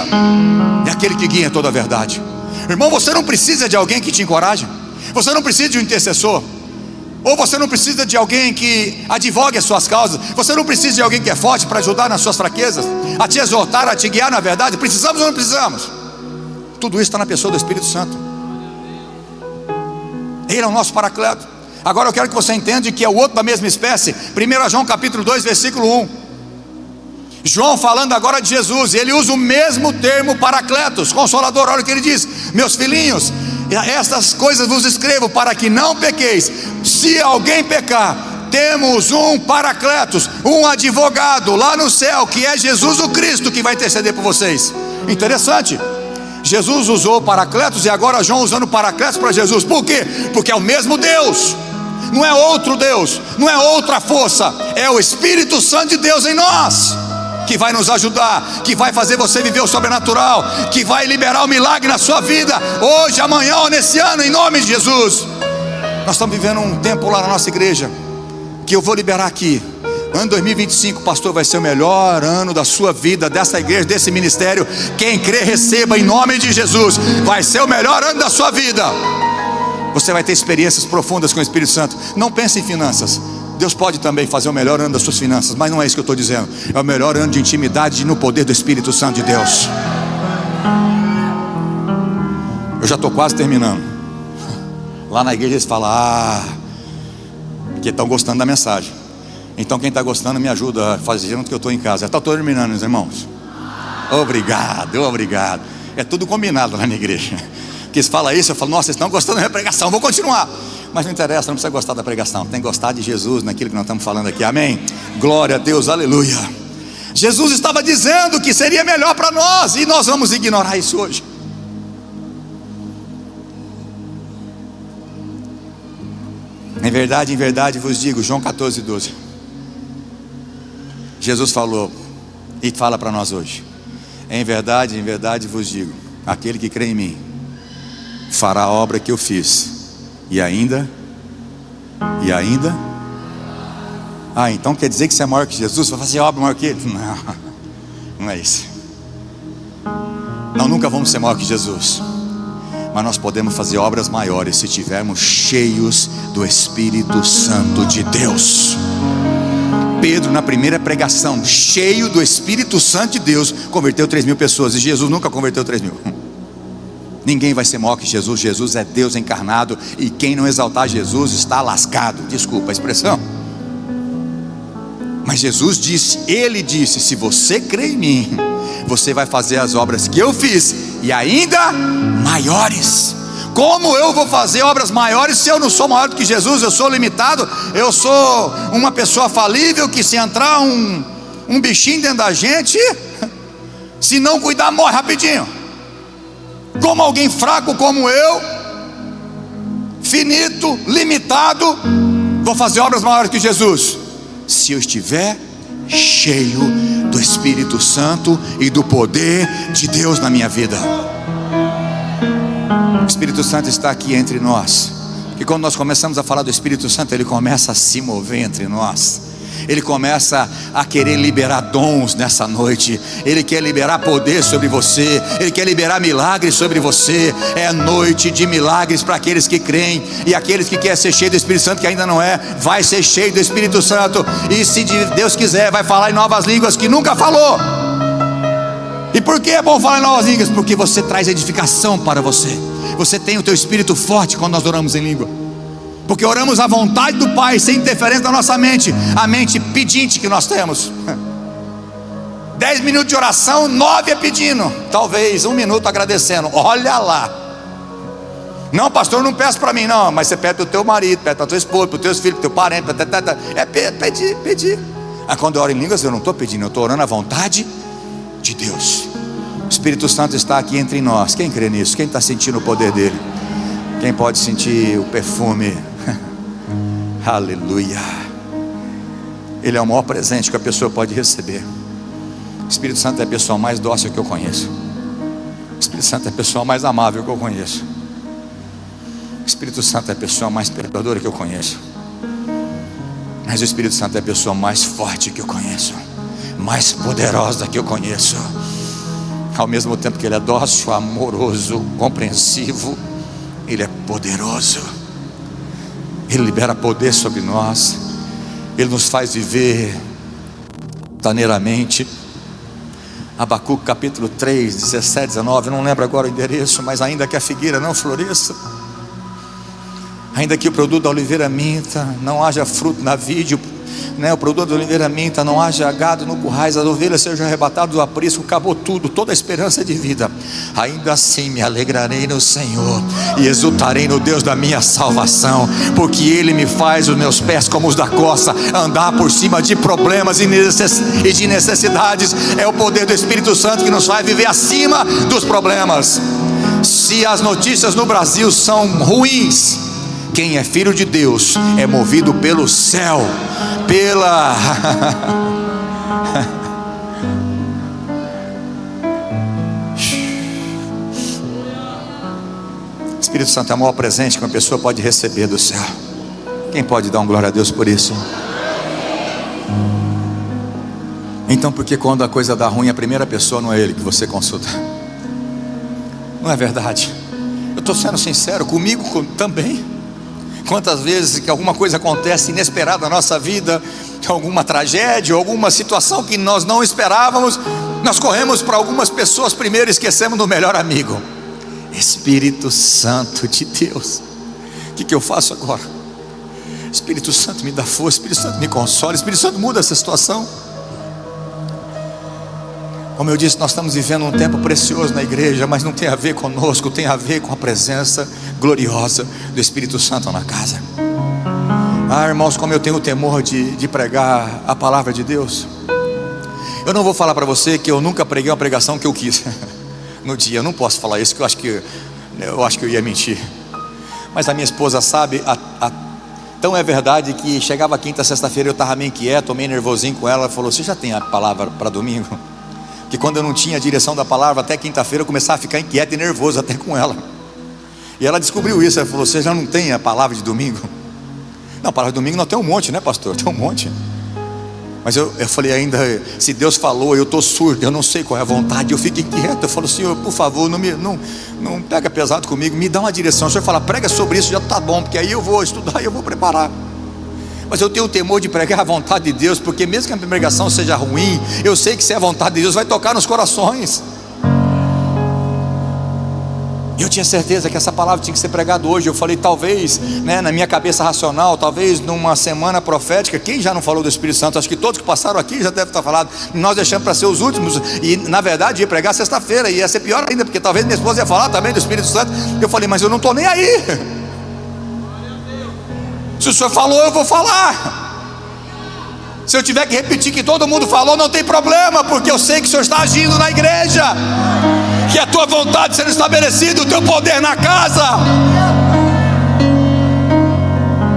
É aquele que guia toda a verdade. Irmão, você não precisa de alguém que te encoraje. Você não precisa de um intercessor. Ou você não precisa de alguém que advogue as suas causas. Você não precisa de alguém que é forte para ajudar nas suas fraquezas, a te exortar, a te guiar na verdade. Precisamos ou não precisamos? Tudo isso está na pessoa do Espírito Santo. Ele é o nosso Paracleto. Agora eu quero que você entenda que é o outro da mesma espécie. 1 João capítulo 2 versículo 1. João falando agora de Jesus, ele usa o mesmo termo Paracletos, Consolador. Olha o que ele diz: meus filhinhos, estas coisas vos escrevo para que não pequeis. Se alguém pecar, temos um Paracletos, um advogado lá no céu, que é Jesus o Cristo, que vai interceder por vocês. Interessante. Jesus usou Paracletos e agora João usando Paracletos para Jesus. Por quê? Porque é o mesmo Deus. Não é outro Deus, não é outra força, é o Espírito Santo de Deus em nós, que vai nos ajudar, que vai fazer você viver o sobrenatural, que vai liberar o milagre na sua vida, hoje, amanhã ou nesse ano, em nome de Jesus. Nós estamos vivendo um tempo lá na nossa igreja, que eu vou liberar aqui. Ano 2025, pastor, vai ser o melhor ano da sua vida, dessa igreja, desse ministério. Quem crê, receba em nome de Jesus. Vai ser o melhor ano da sua vida. Você vai ter experiências profundas com o Espírito Santo. Não pense em finanças. Deus pode também fazer o melhor ano das suas finanças, mas não é isso que eu estou dizendo. É o melhor ano de intimidade no poder do Espírito Santo de Deus. Eu já estou quase terminando. Lá na igreja eles falam: porque estão gostando da mensagem. Então quem está gostando me ajuda a fazer junto que eu estou em casa. Já estou terminando, meus irmãos. Obrigado, obrigado. É tudo combinado lá na igreja. Que eles falam isso, eu falo: nossa, vocês estão gostando da minha pregação, vou continuar. Mas não interessa, não precisa gostar da pregação, tem que gostar de Jesus naquilo que nós estamos falando aqui, amém? Glória a Deus, aleluia. Jesus estava dizendo que seria melhor para nós, e nós vamos ignorar isso hoje. Em verdade vos digo, João 14:12. Jesus falou e fala para nós hoje: em verdade vos digo, aquele que crê em mim fará a obra que eu fiz, e ainda. Então quer dizer que você é maior que Jesus? Vai fazer obra maior que ele? Não é isso. Nós nunca vamos ser maior que Jesus. Mas nós podemos fazer obras maiores se estivermos cheios do Espírito Santo de Deus. Pedro, na primeira pregação, cheio do Espírito Santo de Deus, converteu 3.000 pessoas. E Jesus nunca converteu 3.000. Ninguém vai ser maior que Jesus. Jesus é Deus encarnado, e quem não exaltar Jesus está lascado. Desculpa a expressão, mas Jesus disse, Ele disse: se você crê em mim, você vai fazer as obras que eu fiz, e ainda maiores. Como eu vou fazer obras maiores se eu não sou maior do que Jesus? Eu sou limitado, eu sou uma pessoa falível, que se entrar um bichinho dentro da gente, se não cuidar, morre rapidinho. Como alguém fraco como eu, finito, limitado, vou fazer obras maiores que Jesus? Se eu estiver cheio do Espírito Santo e do poder de Deus na minha vida. O Espírito Santo está aqui entre nós, e quando nós começamos a falar do Espírito Santo, ele começa a se mover entre nós. Ele começa a querer liberar dons nessa noite. Ele quer liberar poder sobre você. Ele quer liberar milagres sobre você. É noite de milagres para aqueles que creem. E aqueles que querem ser cheios do Espírito Santo, que ainda não é, vai ser cheio do Espírito Santo. E se Deus quiser, vai falar em novas línguas que nunca falou. E por que é bom falar em novas línguas? Porque você traz edificação para você. Você tem o teu espírito forte quando nós oramos em língua. Porque oramos à vontade do Pai, sem interferência da nossa mente, a mente pedinte que nós temos. 10 minutos de oração, 9 é pedindo, talvez 1 minuto agradecendo. Olha lá. Não, pastor, não peço para mim não. Mas você pede para o teu marido, pede para a tua esposa, para os teus filhos, para o teu parente, é pedir. Quando eu oro em línguas, eu não estou pedindo, eu estou orando à vontade de Deus. O Espírito Santo está aqui entre nós. Quem crê nisso? Quem está sentindo o poder dele? Quem pode sentir o perfume? Aleluia. Ele é o maior presente que a pessoa pode receber. O Espírito Santo é a pessoa mais dócil que eu conheço. O Espírito Santo é a pessoa mais amável que eu conheço. O Espírito Santo é a pessoa mais perdoadora que eu conheço. Mas o Espírito Santo é a pessoa mais forte que eu conheço, mais poderosa que eu conheço. Ao mesmo tempo que ele é dócil, amoroso, compreensivo, ele é poderoso. Ele libera poder sobre nós. Ele nos faz viver altaneiramente. Abacuque capítulo 3, 17, 19, não lembro agora o endereço, mas ainda que a figueira não floresça, ainda que o produto da oliveira minta, não haja fruto na vide, o produto da oliveira minta, não haja gado no currais, as ovelhas sejam arrebatadas do aprisco, acabou tudo, toda a esperança de vida, ainda assim me alegrarei no Senhor e exultarei no Deus da minha salvação, porque Ele me faz os meus pés como os da costa, andar por cima de problemas e de necessidades. É o poder do Espírito Santo que nos faz viver acima dos problemas. Se as notícias no Brasil são ruins, quem é filho de Deus é movido pelo céu, Espírito Santo é o maior presente que uma pessoa pode receber do céu. Quem pode dar um glória a Deus por isso? Então, porque quando a coisa dá ruim, a primeira pessoa não é Ele que você consulta? Não é verdade? Eu estou sendo sincero comigo também. Quantas vezes que alguma coisa acontece inesperada na nossa vida, alguma tragédia, alguma situação que nós não esperávamos, nós corremos para algumas pessoas primeiro e esquecemos do melhor amigo, Espírito Santo de Deus. O que eu faço agora? Espírito Santo me dá força, Espírito Santo me consola, Espírito Santo muda essa situação. Como eu disse, nós estamos vivendo um tempo precioso na igreja, mas não tem a ver conosco, tem a ver com a presença gloriosa do Espírito Santo na casa. Irmãos, como eu tenho o temor de pregar a palavra de Deus. Eu não vou falar para você que eu nunca preguei uma pregação que eu quis no dia. Eu não posso falar isso, que eu acho que eu ia mentir. Mas a minha esposa sabe. Então é verdade que chegava quinta, sexta-feira, eu estava meio inquieto, meio nervosinho com ela. Ela falou: você já tem a palavra para domingo? Que quando eu não tinha a direção da palavra, até quinta-feira eu começava a ficar inquieto e nervoso até com ela. E ela descobriu isso. Ela falou: você já não tem a palavra de domingo? Não, a palavra de domingo não tem um monte, né, pastor? Tem um monte. Mas eu falei ainda, se Deus falou, eu estou surdo, eu não sei qual é a vontade, eu fico inquieto. Eu falo, Senhor, por favor, não pega pesado comigo, me dá uma direção. O Senhor fala, prega sobre isso, já está bom, porque aí eu vou estudar e eu vou preparar. Mas eu tenho o temor de pregar a vontade de Deus, porque mesmo que a pregação seja ruim, eu sei que se é a vontade de Deus, vai tocar nos corações. Eu tinha certeza que essa palavra tinha que ser pregada hoje. Eu falei, talvez, na minha cabeça racional, talvez numa semana profética. Quem já não falou do Espírito Santo? Acho que todos que passaram aqui já devem estar falando. Nós deixamos para ser os últimos. E na verdade ia pregar sexta-feira, e ia ser pior ainda, porque talvez minha esposa ia falar também do Espírito Santo. Eu falei, mas eu não estou nem aí. Se o Senhor falou, eu vou falar. Se eu tiver que repetir que todo mundo falou, não tem problema, porque eu sei que o Senhor está agindo na igreja, que a tua vontade sendo estabelecida, o teu poder na casa.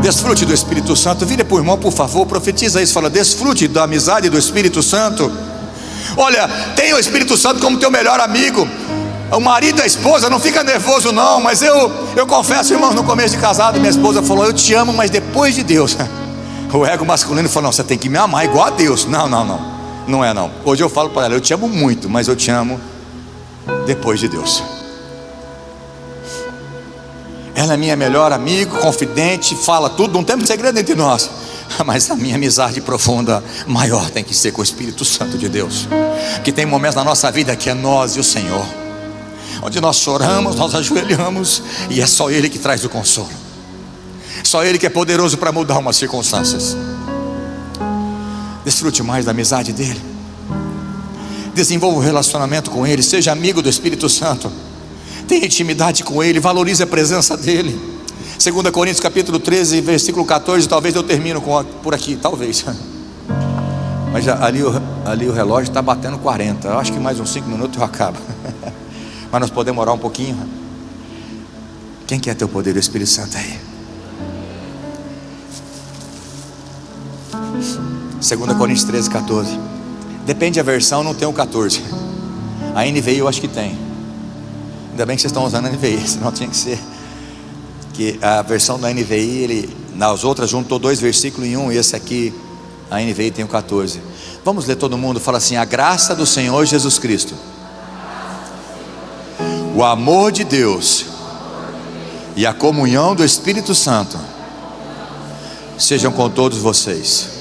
Desfrute do Espírito Santo. Vire para o irmão, por favor, profetiza isso. Fala, desfrute da amizade do Espírito Santo. Olha, tenha o Espírito Santo como teu melhor amigo. O marido e a esposa, não fica nervoso não. Mas eu confesso, irmãos, no começo de casado, minha esposa falou, eu te amo, mas depois de Deus. O ego masculino falou, não, você tem que me amar igual a Deus. Não é não. Hoje eu falo para ela, eu te amo muito, mas eu te amo depois de Deus. Ela é minha melhor amiga, confidente, fala tudo, não temos segredo entre nós. Mas a minha amizade profunda, maior, tem que ser com o Espírito Santo de Deus. Que tem momentos na nossa vida que é nós e o Senhor, onde nós choramos, nós ajoelhamos, e é só Ele que traz o consolo. Só Ele que é poderoso para mudar umas circunstâncias. Desfrute mais da amizade dEle. Desenvolva um relacionamento com Ele. Seja amigo do Espírito Santo. Tenha intimidade com Ele. Valorize a presença dEle. 2 Coríntios capítulo 13, versículo 14. Talvez eu termino por aqui, talvez. Mas ali o relógio está batendo 40. Eu acho que mais uns 5 minutos eu acabo. Mas nós podemos orar um pouquinho. Quem quer ter o poder do Espírito Santo aí? 2 Coríntios 13, 14. Depende da versão, não tem o 14. A NVI eu acho que tem. Ainda bem que vocês estão usando a NVI, senão tinha que ser. Que a versão da NVI, nas outras juntou 2 versículos em um, e esse aqui, a NVI tem o 14. Vamos ler todo mundo, fala assim: a graça do Senhor Jesus Cristo, o amor de Deus e a comunhão do Espírito Santo sejam com todos vocês.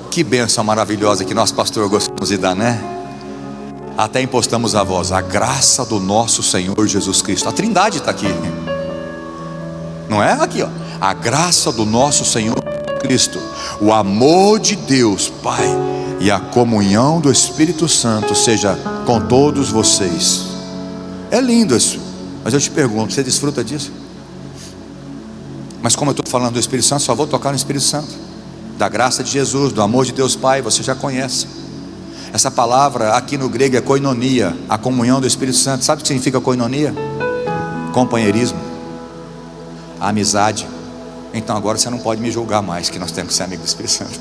Que bênção maravilhosa que nós, pastor, gostamos de dar, né? Até impostamos a voz: a graça do nosso Senhor Jesus Cristo. A Trindade está aqui, não é? Aqui, ó. A graça do nosso Senhor Cristo, o amor de Deus Pai e a comunhão do Espírito Santo seja com todos vocês. É lindo isso. Mas eu te pergunto, você desfruta disso? Mas como eu estou falando do Espírito Santo, só vou tocar no Espírito Santo. Da graça de Jesus, do amor de Deus Pai, você já conhece. Essa palavra aqui no grego é koinonia, a comunhão do Espírito Santo. Sabe o que significa koinonia? Companheirismo, amizade. Então agora você não pode me julgar mais, que nós temos que ser amigos do Espírito Santo.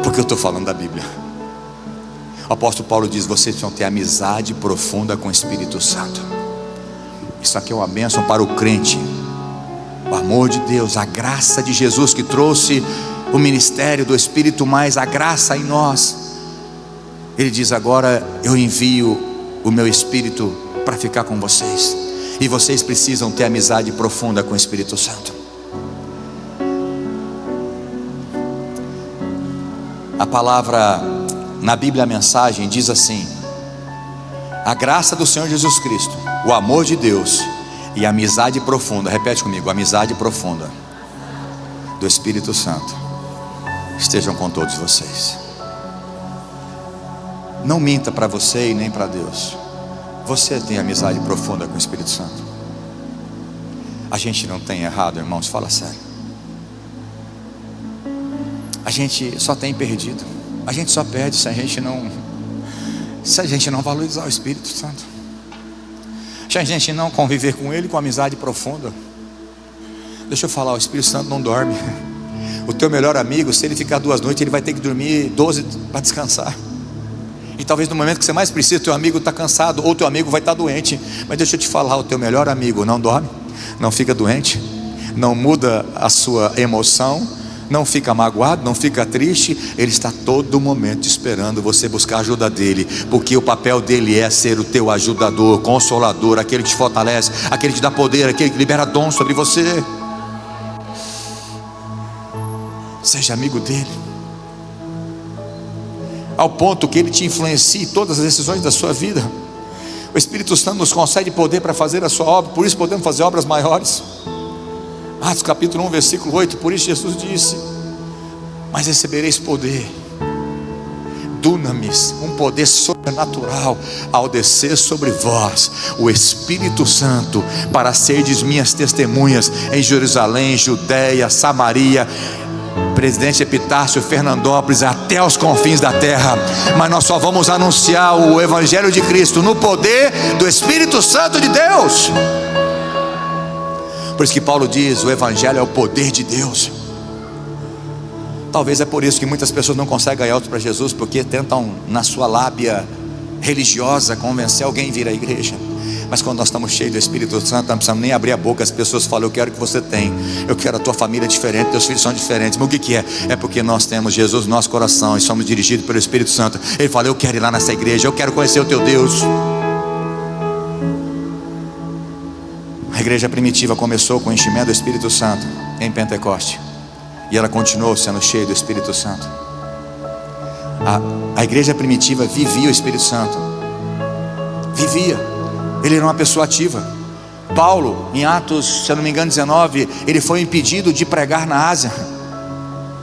Porque eu estou falando da Bíblia. O apóstolo Paulo diz: vocês precisam ter amizade profunda com o Espírito Santo. Isso aqui é uma bênção para o crente. O amor de Deus, a graça de Jesus que trouxe o ministério do Espírito, mais a graça em nós. Ele diz: agora eu envio o meu Espírito para ficar com vocês. E vocês precisam ter amizade profunda com o Espírito Santo. A palavra na Bíblia, a mensagem diz assim: a graça do Senhor Jesus Cristo, o amor de Deus e a amizade profunda, repete comigo, amizade profunda do Espírito Santo estejam com todos vocês. Não minta para você e nem para Deus. Você tem amizade profunda com o Espírito Santo? A gente não tem errado, irmãos, fala sério. A gente só tem perdido. A gente só perde se a gente não valorizar o Espírito Santo, se a gente não conviver com Ele com amizade profunda. Deixa eu falar, o Espírito Santo não dorme. O teu melhor amigo, se ele ficar 2 noites, ele vai ter que dormir 12 para descansar. E talvez no momento que você mais precisa, teu amigo está cansado, ou teu amigo vai estar doente. Mas deixa eu te falar, o teu melhor amigo não dorme, não fica doente, não muda a sua emoção, não fica magoado, não fica triste. Ele está todo momento esperando você buscar a ajuda dele, porque o papel dele é ser o teu ajudador, consolador, aquele que te fortalece, aquele que te dá poder, aquele que libera dom sobre você. Seja amigo dele, ao ponto que ele te influencie em todas as decisões da sua vida. O Espírito Santo nos concede poder para fazer a sua obra, por isso podemos fazer obras maiores. Atos capítulo 1 versículo 8, por isso Jesus disse: mas recebereis poder, dunamis, um poder sobrenatural, ao descer sobre vós o Espírito Santo, para serdes minhas testemunhas em Jerusalém, Judeia, Samaria, Presidente Epitácio, Fernandópolis, até os confins da terra. Mas nós só vamos anunciar o Evangelho de Cristo no poder do Espírito Santo de Deus. Por isso que Paulo diz: o Evangelho é o poder de Deus. Talvez é por isso que muitas pessoas não conseguem ganhar outros para Jesus, porque tentam na sua lábia religiosa convencer alguém a vir à igreja. Mas quando nós estamos cheios do Espírito Santo, não precisamos nem abrir a boca. As pessoas falam: eu quero que você tenha, eu quero a tua família diferente, teus filhos são diferentes. Mas o que é? É porque nós temos Jesus no nosso coração e somos dirigidos pelo Espírito Santo. Ele fala: eu quero ir lá nessa igreja, eu quero conhecer o teu Deus. A igreja primitiva começou com o enchimento do Espírito Santo em Pentecoste, e ela continuou sendo cheia do Espírito Santo. A igreja primitiva vivia o Espírito Santo, vivia. Ele era uma pessoa ativa. Paulo, em Atos, se eu não me engano 19, ele foi impedido de pregar na Ásia,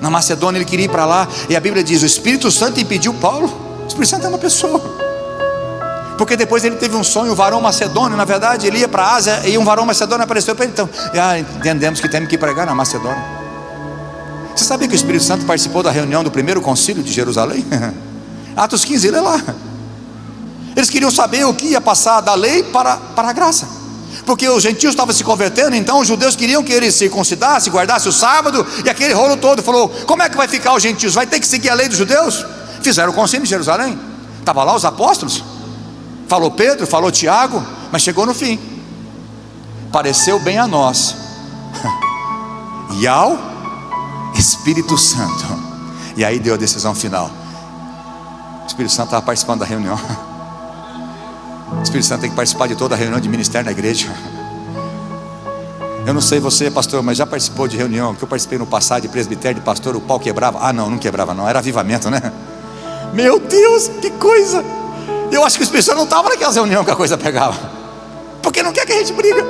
na Macedônia. Ele queria ir para lá, e a Bíblia diz: o Espírito Santo impediu Paulo. O Espírito Santo é uma pessoa. Porque depois ele teve um sonho, o varão macedônio. Na verdade ele ia para a Ásia, e um varão macedônio apareceu para ele. Então, entendemos que temos que pregar na Macedônia. Você sabia que o Espírito Santo participou da reunião do primeiro concílio de Jerusalém? Atos 15, ele é lá. Eles queriam saber o que ia passar da lei para a graça, porque os gentios estavam se convertendo. Então os judeus queriam que eles se circuncidassem, guardassem o sábado, e aquele rolo todo. Falou: como é que vai ficar os gentios? Vai ter que seguir a lei dos judeus? Fizeram o concílio de Jerusalém. Estavam lá os apóstolos, falou Pedro, falou Tiago, mas chegou no fim. Pareceu bem a nós e ao Espírito Santo, e aí deu a decisão final. O Espírito Santo estava participando da reunião. O Espírito Santo tem que participar de toda a reunião de ministério na igreja. Eu não sei você, pastor, mas já participou de reunião que eu participei no passado, de presbitério, de pastor, o pau quebrava? Ah não, não quebrava não, era avivamento, né? Meu Deus, que coisa! Eu acho que o Espírito Santo não estava naquelas reuniões que a coisa pegava, porque não quer que a gente briga.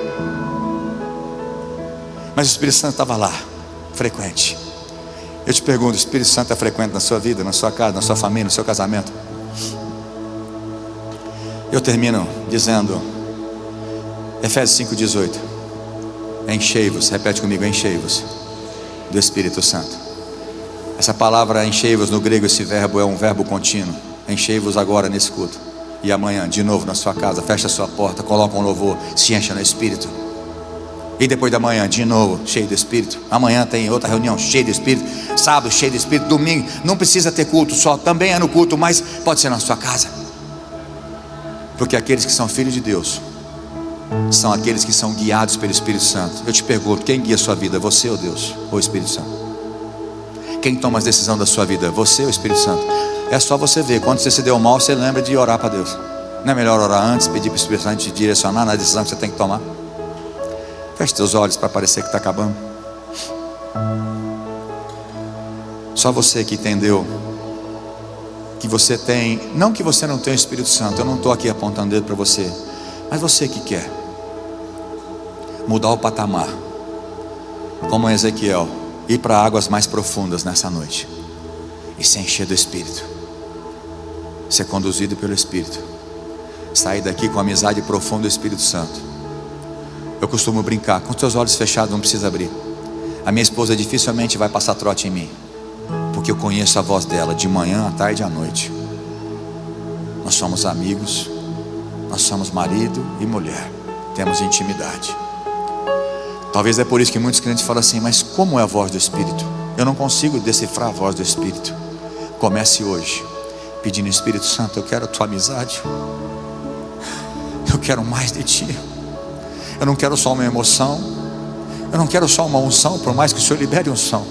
Mas o Espírito Santo estava lá, frequente. Eu te pergunto: o Espírito Santo é frequente na sua vida, na sua casa, na sua família, no seu casamento? Eu termino dizendo Efésios 5,18: enchei-vos, repete comigo, enchei-vos do Espírito Santo. Essa palavra enchei-vos no grego, esse verbo é um verbo contínuo. Enchei-vos agora nesse culto, e amanhã de novo na sua casa, fecha a sua porta, coloca um louvor, se encha no Espírito. E depois da manhã, de novo, cheio do Espírito. Amanhã tem outra reunião, cheio do Espírito. Sábado, cheio do Espírito. Domingo, não precisa ter culto só, também é no culto, mas pode ser na sua casa. Porque aqueles que são filhos de Deus são aqueles que são guiados pelo Espírito Santo. Eu te pergunto: quem guia a sua vida? Você ou Deus? Ou o Espírito Santo? Quem toma as decisões da sua vida? Você ou o Espírito Santo? É só você ver, quando você se deu mal, você lembra de orar para Deus. Não é melhor orar antes, pedir para o Espírito Santo te direcionar na decisão que você tem que tomar? Feche seus olhos para parecer que está acabando. Só você que entendeu que você tem, não que você não tem o Espírito Santo, eu não estou aqui apontando dedo para você, mas você que quer mudar o patamar, como Ezequiel, ir para águas mais profundas nessa noite e se encher do Espírito, ser conduzido pelo Espírito, sair daqui com amizade profunda do Espírito Santo. Eu costumo brincar: com os teus olhos fechados, não precisa abrir. A minha esposa dificilmente vai passar trote em mim, porque eu conheço a voz dela de manhã, à tarde e à noite. Nós somos amigos, nós somos marido e mulher, temos intimidade. Talvez é por isso que muitos crentes falam assim: mas como é a voz do Espírito? Eu não consigo decifrar a voz do Espírito. Comece hoje pedindo: Espírito Santo, eu quero a tua amizade, eu quero mais de ti. Eu não quero só uma emoção, eu não quero só uma unção, por mais que o Senhor libere unção.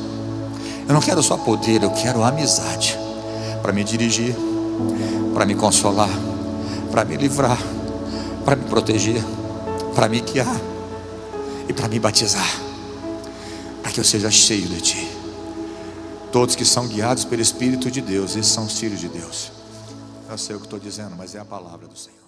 Eu não quero só poder, eu quero amizade para me dirigir, para me consolar, para me livrar, para me proteger, para me guiar e para me batizar, para que eu seja cheio de Ti. Todos que são guiados pelo Espírito de Deus, esses são os filhos de Deus. Eu sei o que estou dizendo, mas é a palavra do Senhor.